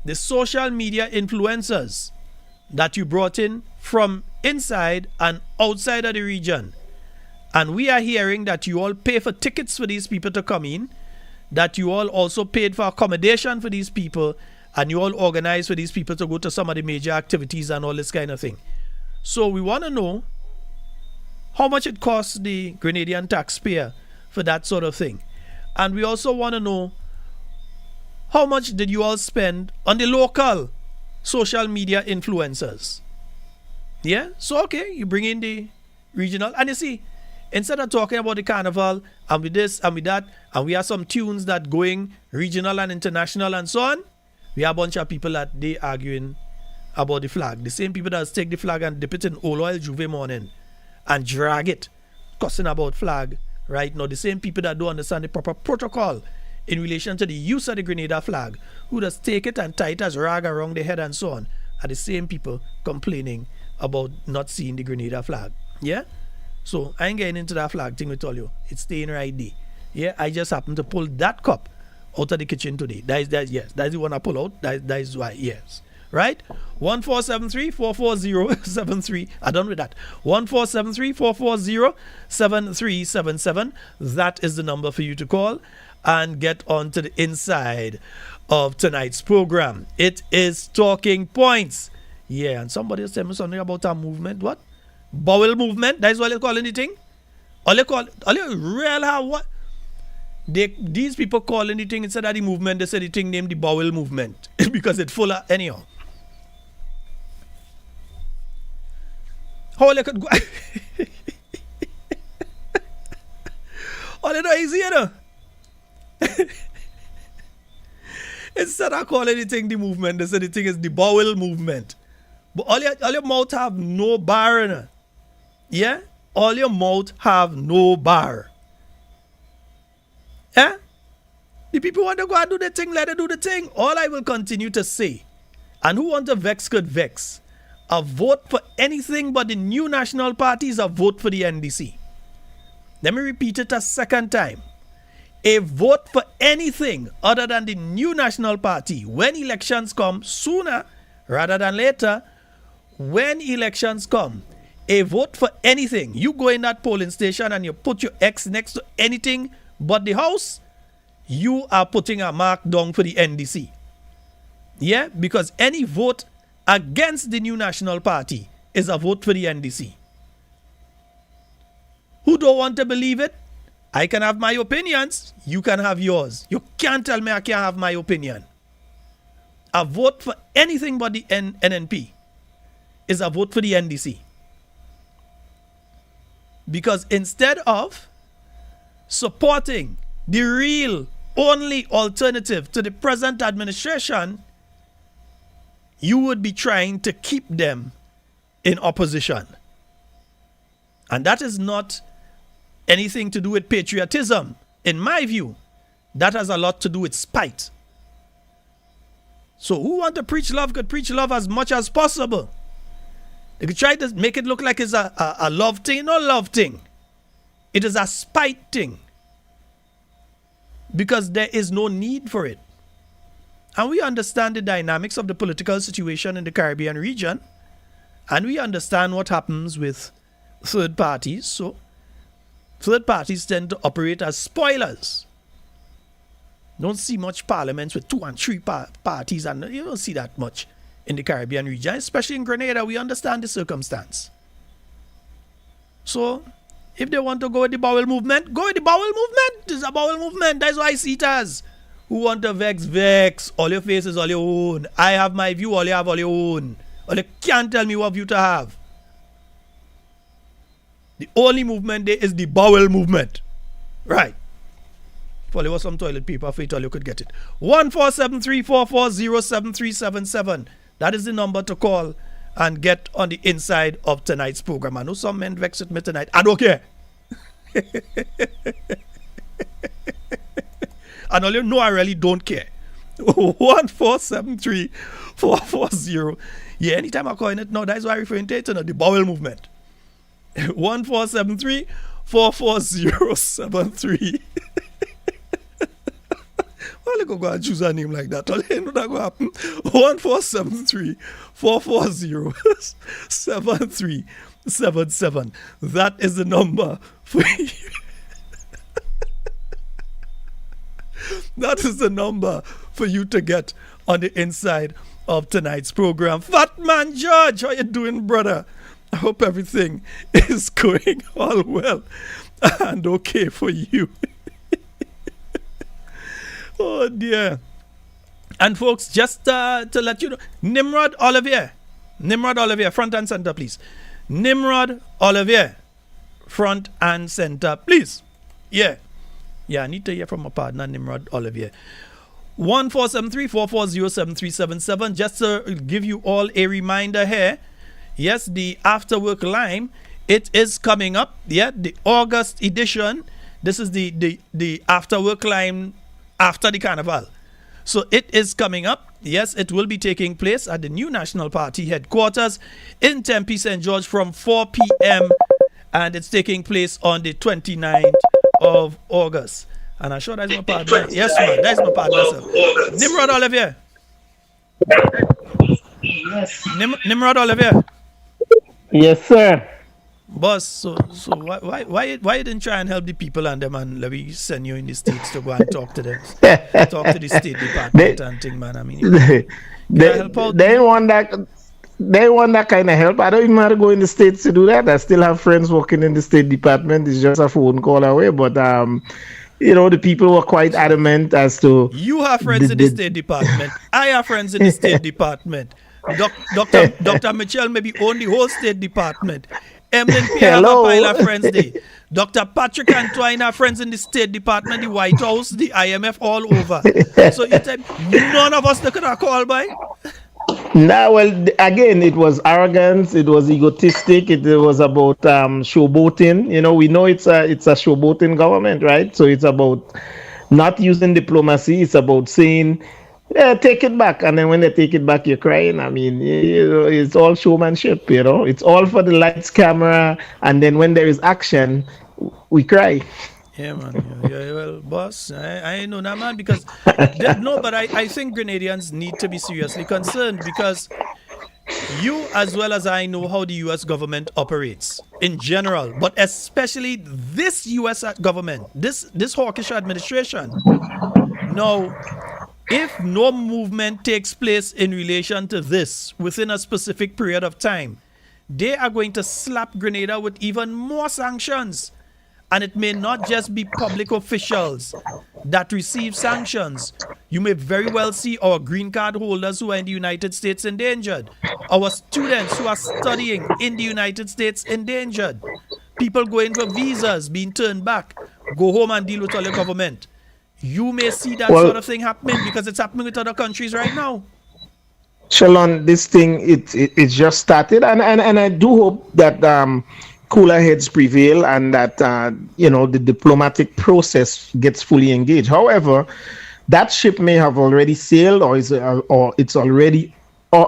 the social media influencers that you brought in from inside and outside of the region. And we are hearing that you all pay for tickets for these people to come in, that you all also paid for accommodation for these people, and you all organized for these people to go to some of the major activities and all this kind of thing. So we want to know how much it costs the Grenadian taxpayer for that sort of thing. And we also want to know how much did you all spend on the local social media influencers. Yeah? So, okay, you bring in the regional. And you see, instead of talking about the carnival and with this and with that, and we have some tunes that going regional and international and so on, we have a bunch of people that they arguing about the flag. The same people that take the flag and dip it in oil Juve morning and drag it, cussing about flag right now. The same people that don't understand the proper protocol in relation to the use of the Grenada flag, who just take it and tie it as rag around their head and so on, are the same people complaining about not seeing the Grenada flag. Yeah? So I ain't getting into that flag thing with all you. It's staying right there. Yeah, I just happened to pull that cup out of the kitchen today. Yes, that's the one I pull out. That is why, yes. Right? 1473-440-73. I'm done with that. 1473-440-7377. That is the number for you to call and get on to the inside of tonight's program. It is Talking Points. Yeah, and somebody was telling me something about a movement. What? Bowel movement? That's what they call anything? All they real how what? These people call anything instead of the movement, they say the thing named the bowel movement because it's full of anyhow. How they could go? All they know easy, you know. Instead of calling anything the movement, they say the thing is the bowel movement. But all your mouth have no bar in it. Yeah? All your mouth have no bar. Eh? The people want to go and do the thing, let it do the thing. All I will continue to say, and who want to vex could vex, a vote for anything but the new national party is a vote for the NDC. Let me repeat it a second time. A vote for anything other than the new national party when elections come sooner rather than later, when elections come, a vote for anything. You go in that polling station and you put your X next to anything but the house, you are putting a mark down for the NDC. Yeah, because any vote against the new national party is a vote for the NDC. Who don't want to believe it? I can have my opinions. You can have yours. You can't tell me I can't have my opinion. A vote for anything but the NNP is a vote for the NDC. Because instead of supporting the real only alternative to the present administration, you would be trying to keep them in opposition. And that is not anything to do with patriotism. In my view, that has a lot to do with spite. So who want to preach love could preach love as much as possible. They could try to make it look like it's a love thing. No love thing. It is a spite thing. Because there is no need for it. And we understand the dynamics of the political situation in the Caribbean region. And we understand what happens with third parties. So third parties tend to operate as spoilers. Don't see much parliaments with 2 and 3 parties, and you don't see that much in the Caribbean region, especially in Grenada. We understand the circumstance. So if they want to go with the bowel movement, go with the bowel movement. It's a bowel movement. That's why I see it as. Who want to vex, vex. All your faces, all your own. I have my view, all you have all your own. All you can't tell me what view to have. The only movement there is the bowel movement. Right. If there was some toilet paper for it, all you could get it. 14734407377. That is the number to call and get on the inside of tonight's program. I know some men vex with me tonight. I don't care. And all you know, I really don't care. 1473440. Yeah, anytime I call it now, that's why I'm referring to it, the bowel movement. 147344073. Well, you go and choose a name like that. All you know that will happen. 14734407377. That is the number for you. That is the number for you to get on the inside of tonight's program. Fat Man George, how you doing, brother? I hope everything is going all well and okay for you. Oh dear. And folks, just to let you know, Nimrod Olivier, front and center, please. Nimrod Olivier, front and center, please. Yeah, I need to hear from my partner, Nimrod Olivier. 14734407377. Just to give you all a reminder here, yes, the After Work Lime, it is coming up. Yeah, the August edition. This is the After Work Lime after the Carnival. So it is coming up. Yes, it will be taking place at the new National Party headquarters in Tempe, St. George from 4 p.m. And it's taking place on the 29th of August. And I'm sure that's my partner. Yes, man, that's my partner, sir. Nimrod Olivier. Yes. Nimrod Olivier. Yes, sir. Boss, so why you didn't try and help the people and them, and let me send you in the States to go and talk to them, talk to the State Department and thing, man. I mean, help out. They want that kind of help. I don't even have to go in the States to do that. I still have friends working in the State Department. It's just a phone call away. But the people were quite adamant as to. You have friends in the State Department. I have friends in the State Department. Dr. Mitchell maybe own the whole State Department. Emlyn Pierre have a Hello. pile of friends there. Dr. Patrick Antoine have friends in the State Department, the White House, the IMF, all over. So you tell none of us that could have called by? Now, well, again, it was arrogance. It was egotistic. It was about showboating. You know, we know it's a showboating government, right? So it's about not using diplomacy. It's about saying, yeah, take it back. And then when they take it back, you're crying. I mean, it's all showmanship, you know. It's all for the lights, camera. And then when there is action, we cry. Yeah, man. Yeah, well, boss, I know that, man, because no, but I think Grenadians need to be seriously concerned because you, as well as I, know how the U.S. government operates in general, but especially this U.S. government, this hawkish administration. Now, if no movement takes place in relation to this within a specific period of time, they are going to slap Grenada with even more sanctions. And it may not just be public officials that receive sanctions. You may very well see our green card holders who are in the United States endangered. Our students who are studying in the United States endangered. People going for visas being turned back. Go home and deal with all your government. You may see that sort of thing happening because it's happening with other countries right now. Sheldon, this thing it just started, and I do hope that cooler heads prevail and that the diplomatic process gets fully engaged. However, that ship may have already sailed, or it's already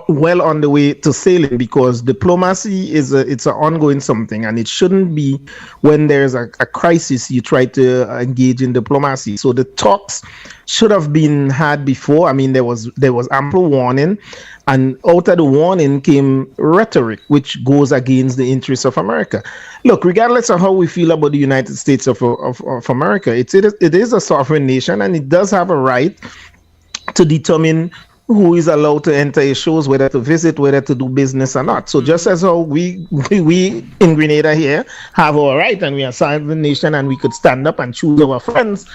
well on the way to sailing, because diplomacy it's an ongoing something, and it shouldn't be when there's a crisis you try to engage in diplomacy. So the talks should have been had before. I mean, there was ample warning, and out of the warning came rhetoric which goes against the interests of America. Look, regardless of how we feel about the United States of America, it is a sovereign nation, and it does have a right to determine who is allowed to enter its shores, whether to visit, whether to do business or not. So just as how we in Grenada here have our right, and we are a sovereign nation, and we could stand up and choose our friends,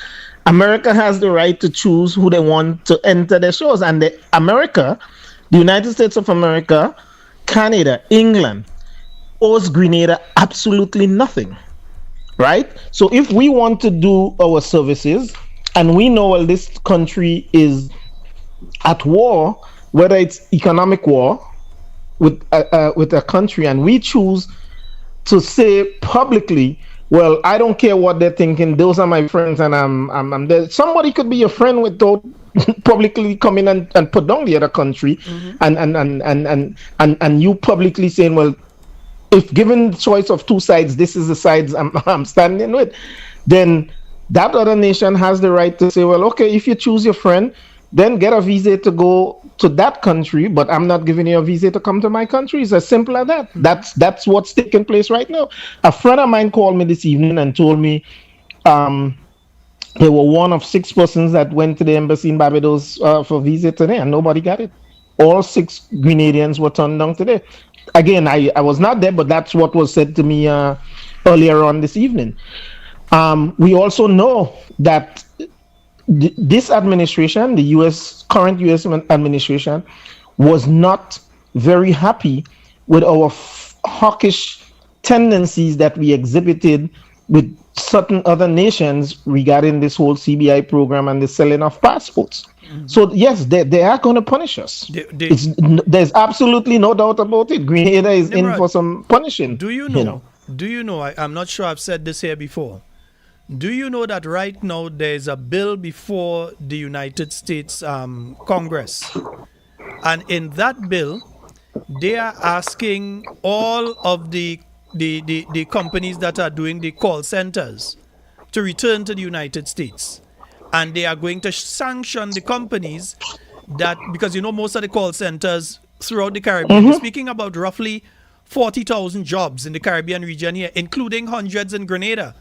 America has the right to choose who they want to enter their shores. And the United States of America, Canada, England, owes Grenada absolutely nothing, right? So if we want to do our services, and we know, well, this country is at war, whether it's economic war with a country, and we choose to say publicly, well, I don't care what they're thinking, those are my friends, and I'm there. Somebody could be your friend without publicly coming and put down the other country, and you publicly saying, well, if given the choice of two sides, this is the sides I'm standing with, then that other nation has the right to say, well, okay, if you choose your friend, then get a visa to go to that country, but I'm not giving you a visa to come to my country. It's as simple as that. That's what's taking place right now. A friend of mine called me this evening and told me they were one of 6 persons that went to the embassy in Barbados for visa today, and nobody got it. All 6 Grenadians were turned down today. Again, I was not there, but that's what was said to me earlier on this evening. We also know that this administration, the current U.S. administration, was not very happy with our hawkish tendencies that we exhibited with certain other nations regarding this whole CBI program and the selling of passports. Mm-hmm. So yes, they are going to punish us. There's absolutely no doubt about it. Grenada is in for some punishing. Do you know? I'm not sure I've said this here before. Do you know that right now there's a bill before the United States Congress, and in that bill they are asking all of the companies that are doing the call centers to return to the United States, and they are going to sanction the companies that, because most of the call centers throughout the Caribbean, we're speaking about roughly 40,000 jobs in the Caribbean region here, including hundreds in Grenada.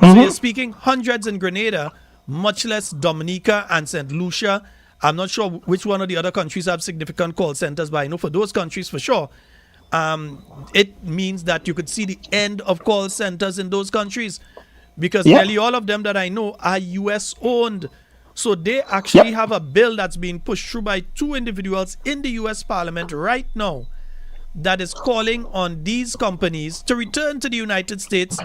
So you're speaking hundreds in Grenada, much less Dominica and St. Lucia. I'm not sure which one of the other countries have significant call centers, but I know for those countries for sure, it means that you could see the end of call centers in those countries, because nearly all of them that I know are US owned. So they actually have a bill that's being pushed through by 2 individuals in the US Parliament right now that is calling on these companies to return to the United States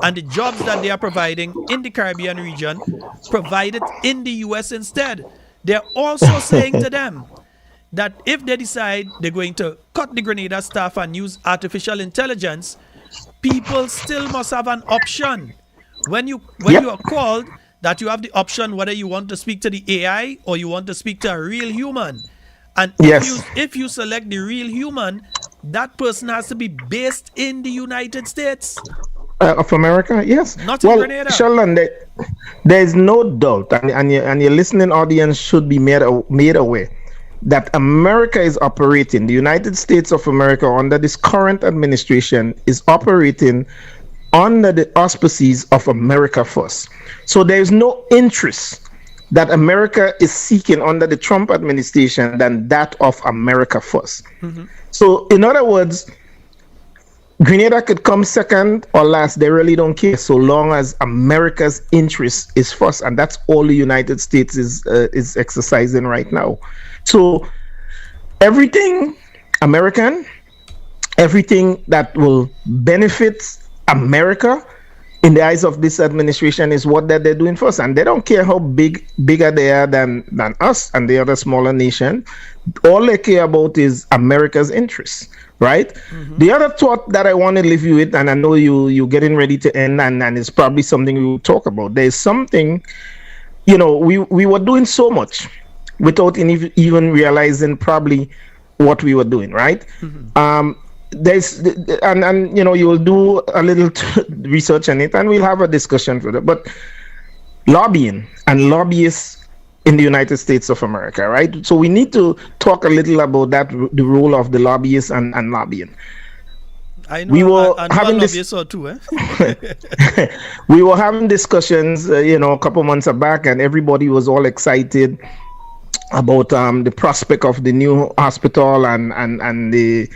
and the jobs that they are providing in the Caribbean region, provide it in the US instead. They're also saying to them that if they decide they're going to cut the Grenada staff and use artificial intelligence, people still must have an option. When you are called, that you have the option whether you want to speak to the AI or you want to speak to a real human. And if you select the real human, that person has to be based in the United States. Of America, yes. Not in Grenada. Sheldon, there is no doubt, and your listening audience should be made aware that America is operating, the United States of America under this current administration is operating under the auspices of America First. So there is no interest that America is seeking under the Trump administration than that of America First. Mm-hmm. So in other words, Grenada could come second or last. They really don't care so long as America's interest is first, and that's all the United States is exercising right now. So everything American, everything that will benefit America in the eyes of this administration is what they're doing first, and they don't care how bigger they are than us and the other smaller nation. All they care about is America's interests, right? Mm-hmm. The other thought that I want to leave you with, and I know you're getting ready to end, and it's probably something we will talk about. There's something, we were doing so much without even realizing probably what we were doing, right? Mm-hmm. You will do a little research on it, and we'll have a discussion for that. But lobbying and lobbyists in the United States of America, right? So we need to talk a little about that, the role of the lobbyists and lobbying. I know we were having this too, we were having discussions, a couple months back, and everybody was all excited about the prospect of the new hospital and the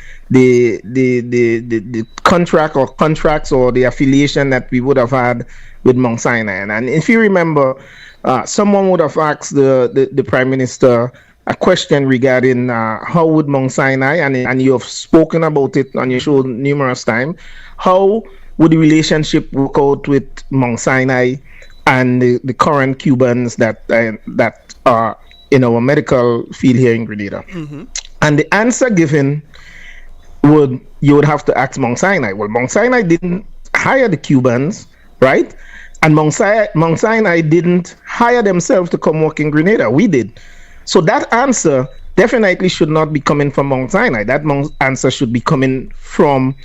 contract or contracts or the affiliation that we would have had with Mount Sinai. And if you remember, someone would have asked the Prime Minister a question regarding how would Mount Sinai, and you have spoken about it on your show numerous times, how would the relationship work out with Mount Sinai and the current Cubans that are in our medical field here in Grenada. Mm-hmm. And the answer given you would have to ask Mount Sinai. Well, Mount Sinai didn't hire the Cubans, right? And Mount Sinai didn't hire themselves to come work in Grenada. We did. So that answer definitely should not be coming from Mount Sinai. That answer should be coming from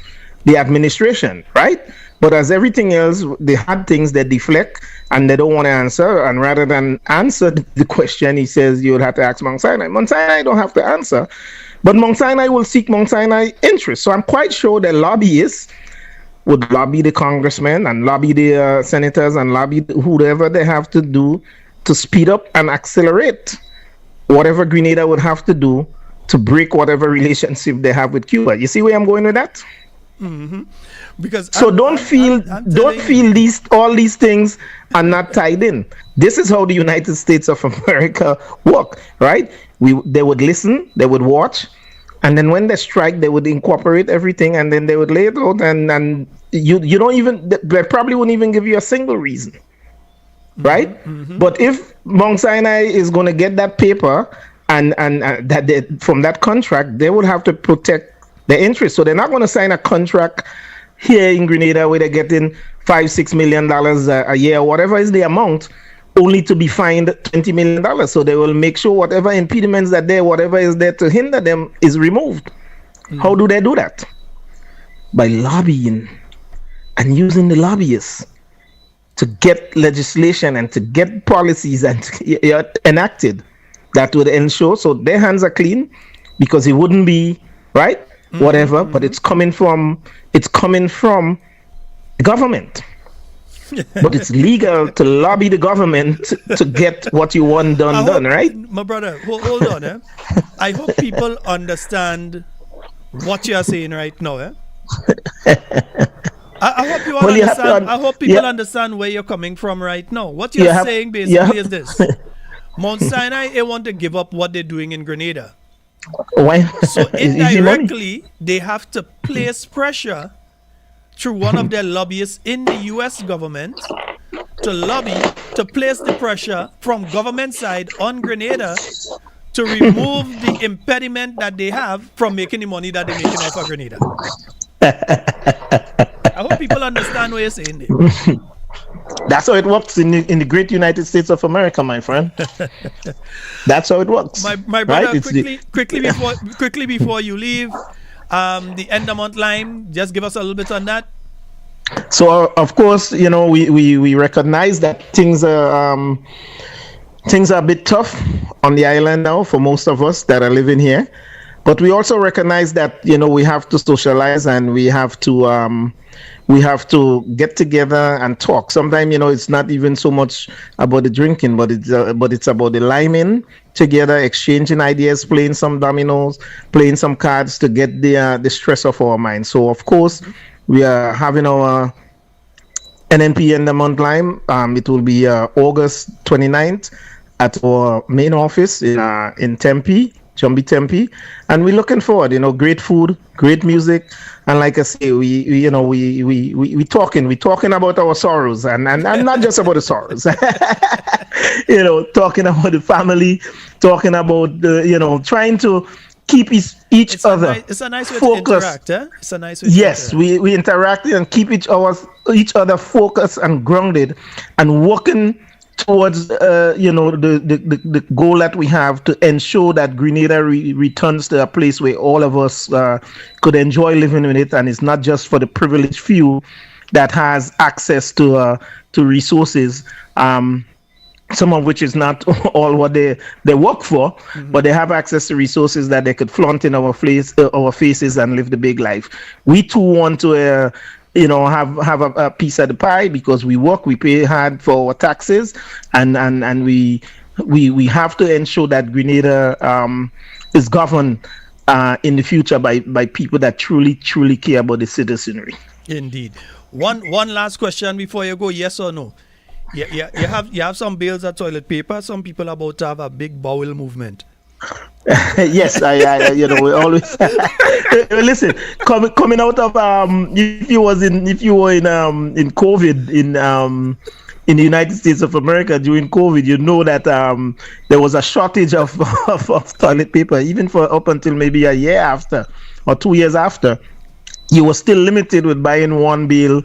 the administration, right? But as everything else, they had things that deflect and they don't want to answer. And rather than answer the question, he says you would have to ask Mount Sinai. Mount Sinai don't have to answer, but Mount Sinai will seek Mount Sinai interest. So I'm quite sure that lobbyists would lobby the congressmen and lobby the senators and lobby whoever they have to do to speed up and accelerate whatever Grenada would have to do to break whatever relationship they have with Cuba. You see where I'm going with that? Mm-hmm. Because so don't feel all these things are not tied in. This is how the United States of America work, right? They would listen, they would watch, and then when they strike, they would incorporate everything, and then they would lay it out, and you don't even, they probably wouldn't even give you a single reason, right? Mm-hmm. But if Mount Sinai is going to get that paper and that from that contract, they would have to protect their interest. So they're not going to sign a contract here in Grenada where they're getting $5-6 million a year, whatever is the amount, only to be fined $20 million. So they will make sure whatever impediments that there, whatever is there to hinder them is removed. Mm-hmm. How do they do that? By lobbying and using the lobbyists to get legislation and to get policies enacted that would ensure, so their hands are clean, because it wouldn't be right, whatever, but it's coming from the government. But it's legal to lobby the government to get what you want done, right? My brother, hold on. I hope people understand what you are saying right now. I hope you understand. I hope people understand where you're coming from right now. What you're saying basically is this: Mount Sinai, they want to give up what they're doing in Grenada. Why? So It's easy money. indirectly, they have to place pressure through one of their lobbyists in the US government to lobby to place the pressure from government side on Grenada to remove the impediment that they have from making the money that they're making off of Grenada. I hope people understand what you're saying there. That's how it works in the great United States of America, my friend. That's how it works. My brother, right? quickly before you leave, the end of month line, just give us a little bit on that. So of course, we recognize that things are a bit tough on the island now for most of us that are living here, but we also recognize that we have to socialize and we have to get together and talk. Sometimes it's not even so much about the drinking, but it's about the liming together, exchanging ideas, playing some dominoes, playing some cards to get the stress off our minds. So of course we are having our NNP in the month line. It will be August 29th at our main office in Tempe, Jumbie Tempe, and we're looking forward. Great food, great music, and like I say, we talking about our sorrows, and not just about the sorrows. Talking about the family, talking about trying to keep each other. It's a nice way focused. to interact, eh? It's a nice way. Yes, we interact and keep each other focused and grounded, and working towards the goal that we have to ensure that Grenada returns to a place where all of us could enjoy living in it, and it's not just for the privileged few that has access to resources. Some of which is not all what they work for, but they have access to resources that they could flaunt in our faces and live the big life. We too want to have a piece of the pie because we work, we pay hard for our taxes, and we have to ensure that Grenada is governed in the future by people that truly care about the citizenry. Indeed. One last question before you go. Yes or no? Yeah, you have some bales of toilet paper. Some people are about to have a big bowel movement. Yes, I we always listen. Coming out of if you were in COVID in the United States of America during COVID, that there was a shortage of toilet paper, even for up until maybe a year after or 2 years after. You were still limited with buying one bale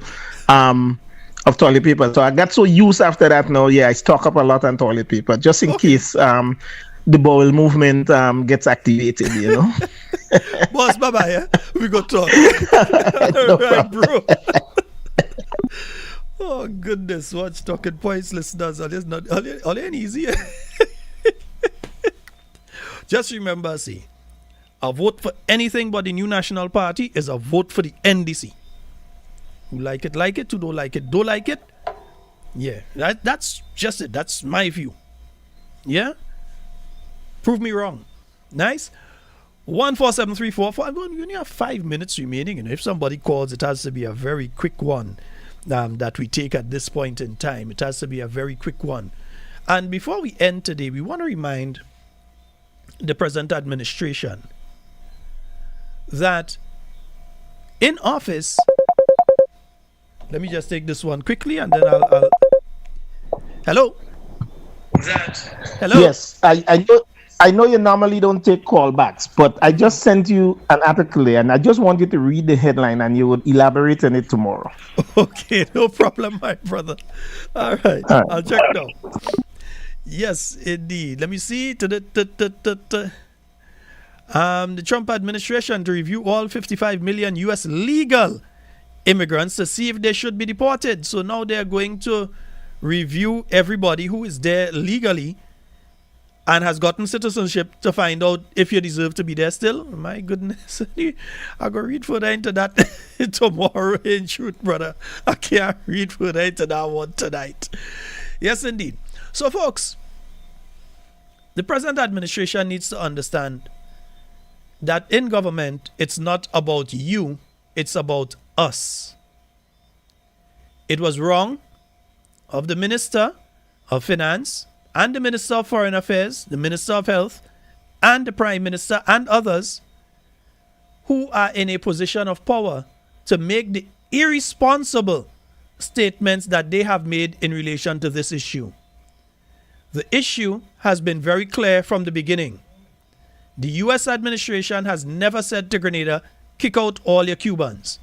of toilet paper. So I got so used after that now. Yeah, I stock up a lot on toilet paper just in case the bowel movement gets activated, Boss, bye-bye, yeah? We go talk. No right, bro. Oh, goodness. Watch Talking Points, listeners. All ain't easy. Just remember, see, a vote for anything but the New National Party is a vote for the NDC. Who like it, who don't like it. Yeah, that's just it. That's my view. Yeah? Prove me wrong. Nice. 147344. We only have 5 minutes remaining, and if somebody calls, it has to be a very quick one that we take at this point in time. It has to be a very quick one. And before we end today, we want to remind the present administration that in office, let me just take this one quickly and then I'll hello. Hello. Yes, I know you normally don't take callbacks, but I just sent you an article and I just want you to read the headline and you would elaborate on it tomorrow. Okay, no problem, my brother. All right. I'll check now. Yes, indeed. Let me see. The Trump administration to review all 55 million U.S. legal immigrants to see if they should be deported. So now they're going to review everybody who is there legally and has gotten citizenship to find out if you deserve to be there still. My goodness. I'll go read further into that tomorrow in truth, brother. I can't read further into that one tonight. Yes, indeed. So, folks, the present administration needs to understand that in government, it's not about you, it's about us. It was wrong of the Minister of Finance and the Minister of Foreign Affairs, the Minister of Health, and the Prime Minister and others who are in a position of power to make the irresponsible statements that they have made in relation to this issue. The issue has been very clear from the beginning. The U.S. administration has never said to Grenada, kick out all your Cubans.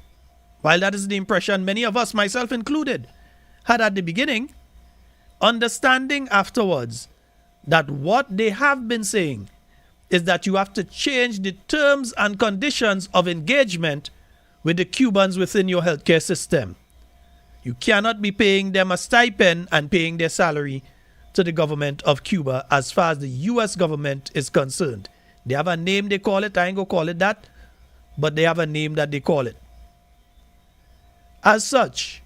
While that is the impression many of us, myself included, had at the beginning, understanding afterwards that what they have been saying is that you have to change the terms and conditions of engagement with the Cubans within your healthcare system. You cannot be paying them a stipend and paying their salary to the government of Cuba as far as the U.S. government is concerned. They have a name they call it. I ain't gonna call it that, but they have a name that they call it. As such,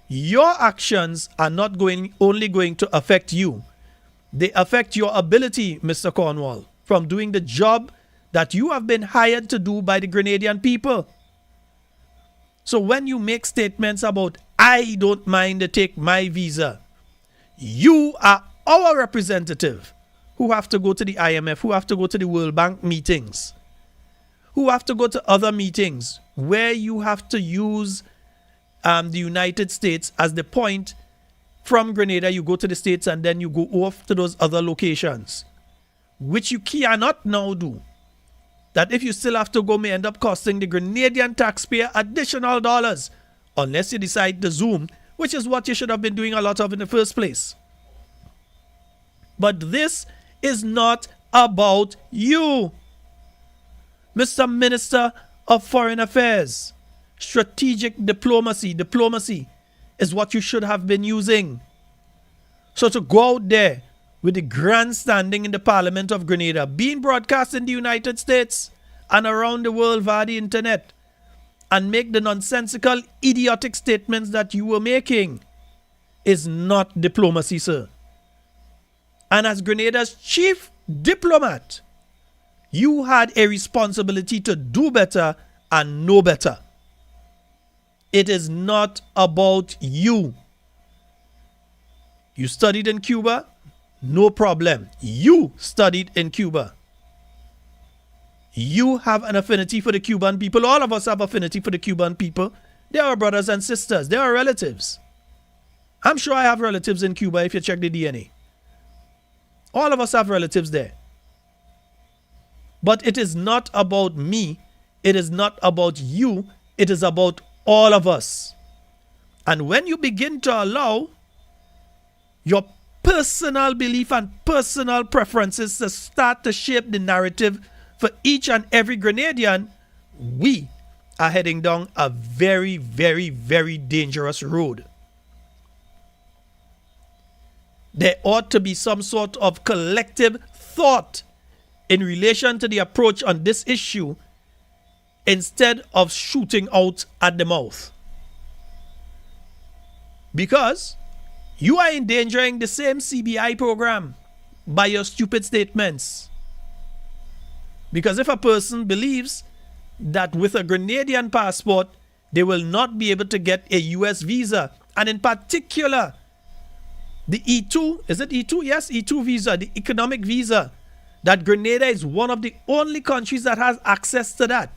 your actions are not only going to affect you. They affect your ability, Mr. Cornwall, from doing the job that you have been hired to do by the Grenadian people. So when you make statements about, I don't mind to take my visa, you are our representative who have to go to the IMF, who have to go to the World Bank meetings, who have to go to other meetings where you have to use the United States as the point. From Grenada, you go to the States and then you go off to those other locations, which you cannot now do. That if you still have to go may end up costing the Grenadian taxpayer additional dollars, unless you decide to Zoom, which is what you should have been doing a lot of in the first place. But this is not about you. Mr. Minister of Foreign Affairs, strategic diplomacy is what you should have been using. So to go out there with the grandstanding in the Parliament of Grenada, being broadcast in the United States and around the world via the internet, and make the nonsensical, idiotic statements that you were making is not diplomacy, sir. And as Grenada's chief diplomat, you had a responsibility to do better and know better. It is not about you. You studied in Cuba? No problem. You studied in Cuba. You have an affinity for the Cuban people. All of us have affinity for the Cuban people. They are our brothers and sisters. They are our relatives. I'm sure I have relatives in Cuba if you check the DNA. All of us have relatives there. But it is not about me. It is not about you. It is about all of us. And when you begin to allow your personal belief and personal preferences to start to shape the narrative for each and every Grenadian, we are heading down a very, very, very dangerous road. There ought to be some sort of collective thought in relation to the approach on this issue instead of shooting out at the mouth. Because you are endangering the same CBI program by your stupid statements. Because if a person believes that with a Grenadian passport, they will not be able to get a US visa, and in particular, the E2, is it E2? Yes, E2 visa, the economic visa, that Grenada is one of the only countries that has access to that.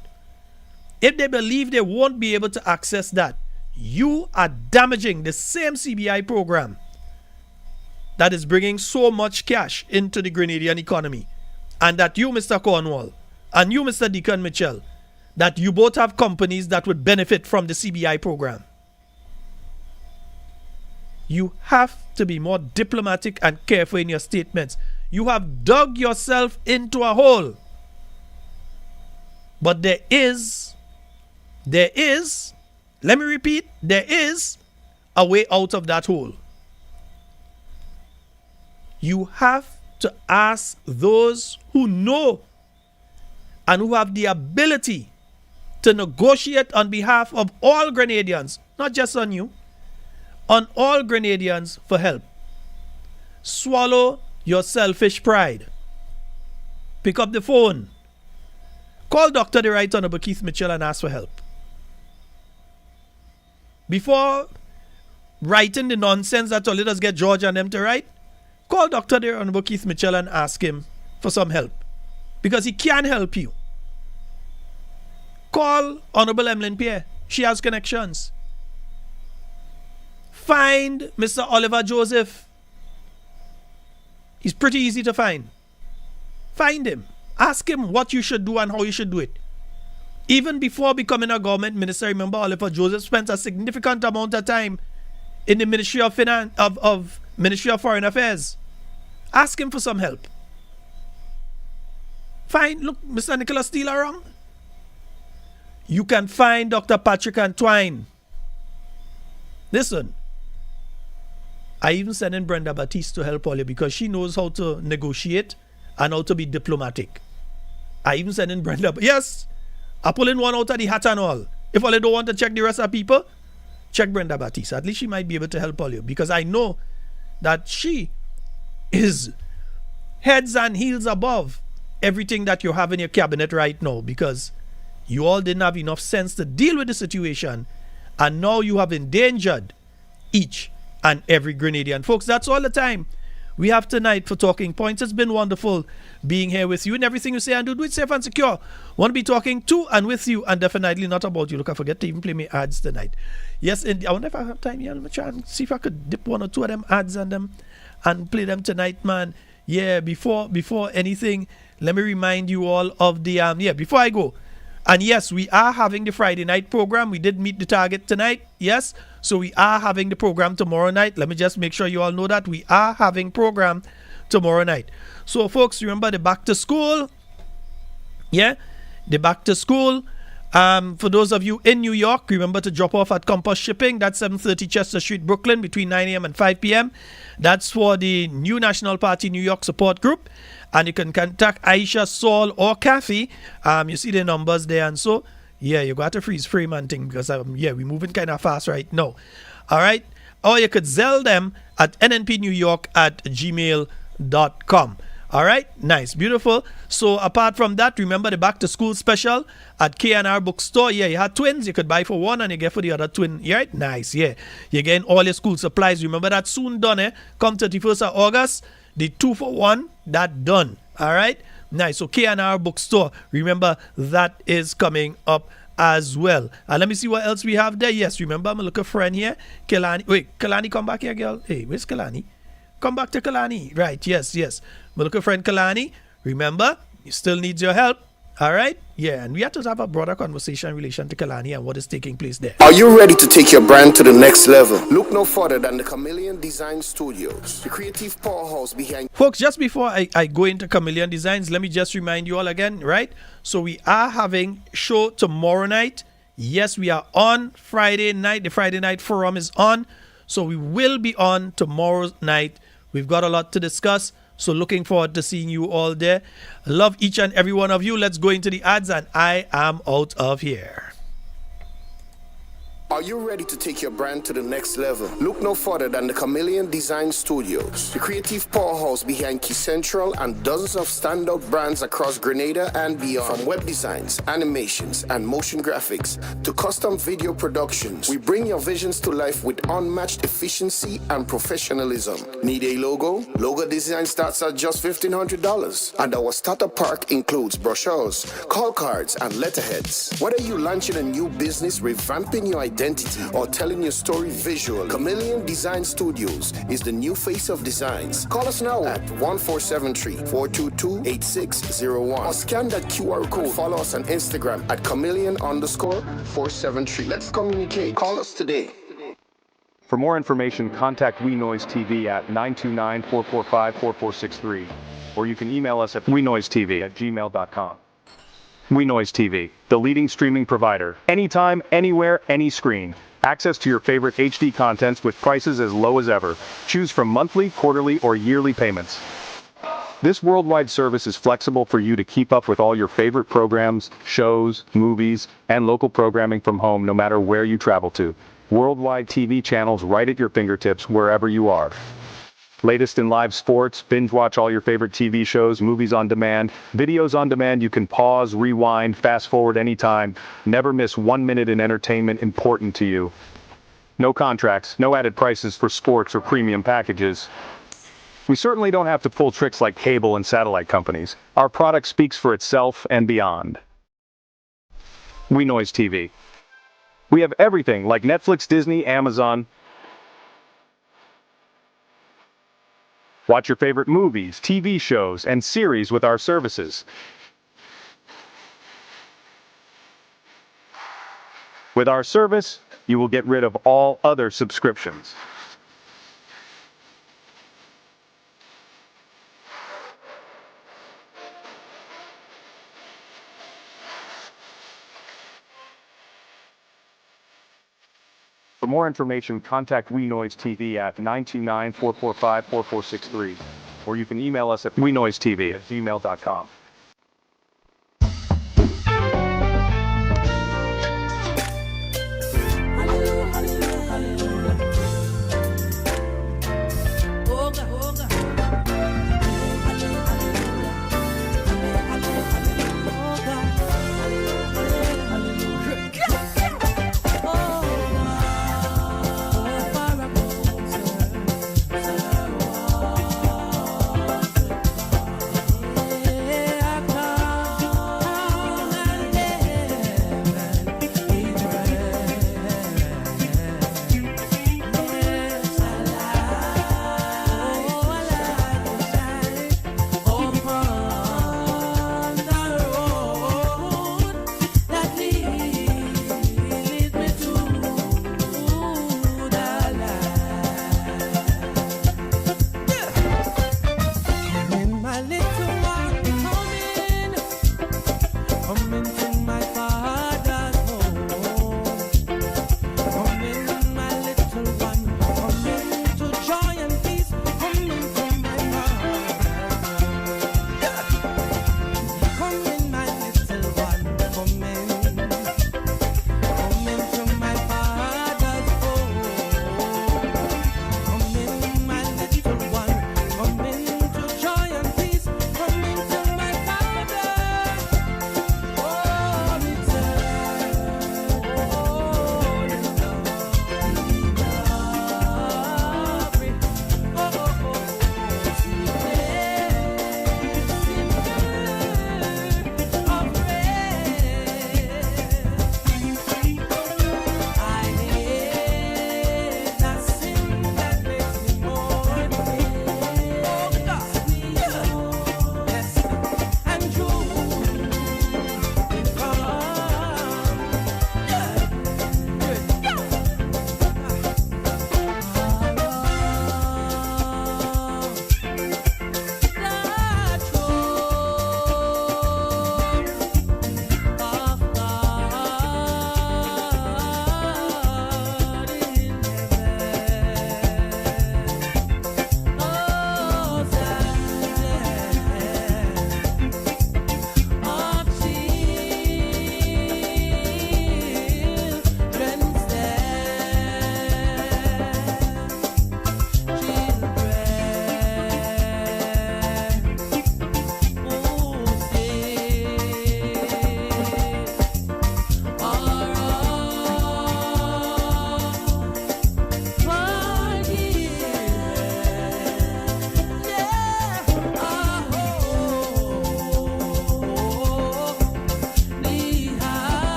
If they believe they won't be able to access that, you are damaging the same CBI program that is bringing so much cash into the Grenadian economy. And that you, Mr. Cornwall, and you, Mr. Deacon Mitchell, that you both have companies that would benefit from the CBI program. You have to be more diplomatic and careful in your statements. You have dug yourself into a hole. But there is, let me repeat, there is a way out of that hole. You have to ask those who know and who have the ability to negotiate on behalf of all Grenadians, not just on you, on all Grenadians for help. Swallow your selfish pride. Pick up the phone. Call Dr. the Right Honorable Keith Mitchell and ask for help. Before writing the nonsense that let us get George and them to write, call Dr. the Honorable Keith Mitchell and ask him for some help. because he can help you. Call Honorable Emlyn Pierre. She has connections. Find Mr. Oliver Joseph. He's pretty easy to find. Find him. Ask him what you should do and how you should do it. Even before becoming a government minister, remember Oliver Joseph spent a significant amount of time in the Ministry of Finance of Ministry of Foreign Affairs. Ask him for some help. Look, Mr. Nicholas Steele around. You can find Dr. Patrick Antwine. Listen, I even sent in Brenda Batiste to help all you because she knows how to negotiate and how to be diplomatic. I even sent in Brenda. Yes, I pull in one out of the hat and all. If all you don't want to check the rest of people, check Brenda Batiste. At least she might be able to help all you because I know that she is heads and heels above everything that you have in your cabinet right now because you all didn't have enough sense to deal with the situation and now you have endangered each and every Grenadian. Folks, that's all the time we have tonight for Talking Points. It's been wonderful being here with you and everything you say and do it safe and secure. Want to be talking to and with you and definitely not about you. Look, I forget to even play my ads tonight. Yes, I wonder if I have time here. Let me try and see if I could dip one or two of them ads and play them tonight, man. Yeah, before anything, let me remind you all of the before I go. And yes, we are having the Friday night program. We did meet the target tonight. Yes. So we are having the program tomorrow night. Let me just make sure you all know that we are having program tomorrow night. So folks, remember the back to school. Yeah. The back to school. For those of you in New York, remember to drop off at Compass Shipping. That's 730 Chester Street, Brooklyn, between 9 a.m. and 5 p.m. That's for the New National Party New York support group. And you can contact Aisha, Saul, or Kathy. You see the numbers there. And so, yeah, you got to freeze frame and thing because, we're moving kind of fast right now. All right. Or you could sell them at nnpnewyork@gmail.com. All right. Nice. Beautiful. So apart from that, remember the back to school special at K&R Bookstore. Yeah, you had twins. You could buy for one and you get for the other twin. Yeah, right? Nice. Yeah. You're getting all your school supplies. Remember that soon done, Come 31st of August. The 2-for-1, that done. All right. Nice. So K&R Bookstore. Remember that is coming up as well. And let me see what else we have there. Yes, remember I'm a little friend here. Kelani. Wait, Kelani, come back here, girl. Hey, where's Kelani? Come back to Kalani. Right, yes. My little friend Kalani, remember, he still needs your help. All right? Yeah, and we have to have a broader conversation in relation to Kalani and what is taking place there. Are you ready to take your brand to the next level? Look no further than the Chameleon Design Studios, the creative powerhouse behind... Folks, just before I go into Chameleon Designs, let me just remind you all again, right? So we are having show tomorrow night. Yes, we are on Friday night. The Friday night forum is on. So we will be on tomorrow night. We've got a lot to discuss. So looking forward to seeing you all there. Love each and every one of you. Let's go into the ads and I am out of here. Are you ready to take your brand to the next level? Look no further than the Chameleon Design Studios, the creative powerhouse behind Key Central and dozens of standout brands across Grenada and beyond. From web designs, animations, and motion graphics to custom video productions, we bring your visions to life with unmatched efficiency and professionalism. Need a logo? Logo design starts at just $1,500. And our starter pack includes brochures, call cards, and letterheads. Whether you're launching a new business, revamping your identity, or telling your story visually, Chameleon Design Studios is the new face of designs. Call us now at 1473-422-8601 or scan that QR code. Follow us on Instagram at chameleon_473. Let's communicate. Call us today. For more information, contact WeNoise TV at 929-445-4463, or you can email us at wenoisetv@gmail.com. WeNoise TV, the leading streaming provider. Anytime, anywhere, any screen. Access to your favorite HD contents with prices as low as ever. Choose from monthly, quarterly, or yearly payments. This worldwide service is flexible for you to keep up with all your favorite programs, shows, movies, and local programming from home no matter where you travel to. Worldwide TV channels right at your fingertips wherever you are. Latest in live sports, binge watch all your favorite TV shows, movies on demand, videos on demand. You can pause, rewind, fast forward anytime. Never miss 1 minute in entertainment important to you. No contracts, no added prices for sports or premium packages. We certainly don't have to pull tricks like cable and satellite companies. Our product speaks for itself and beyond. We Noise TV. We have everything like Netflix, Disney, Amazon. Watch your favorite movies, TV shows, and series with our services. With our service, you will get rid of all other subscriptions. For more information, contact We Noise TV at 929-445-4463, or you can email us at wenoisetv@gmail.com.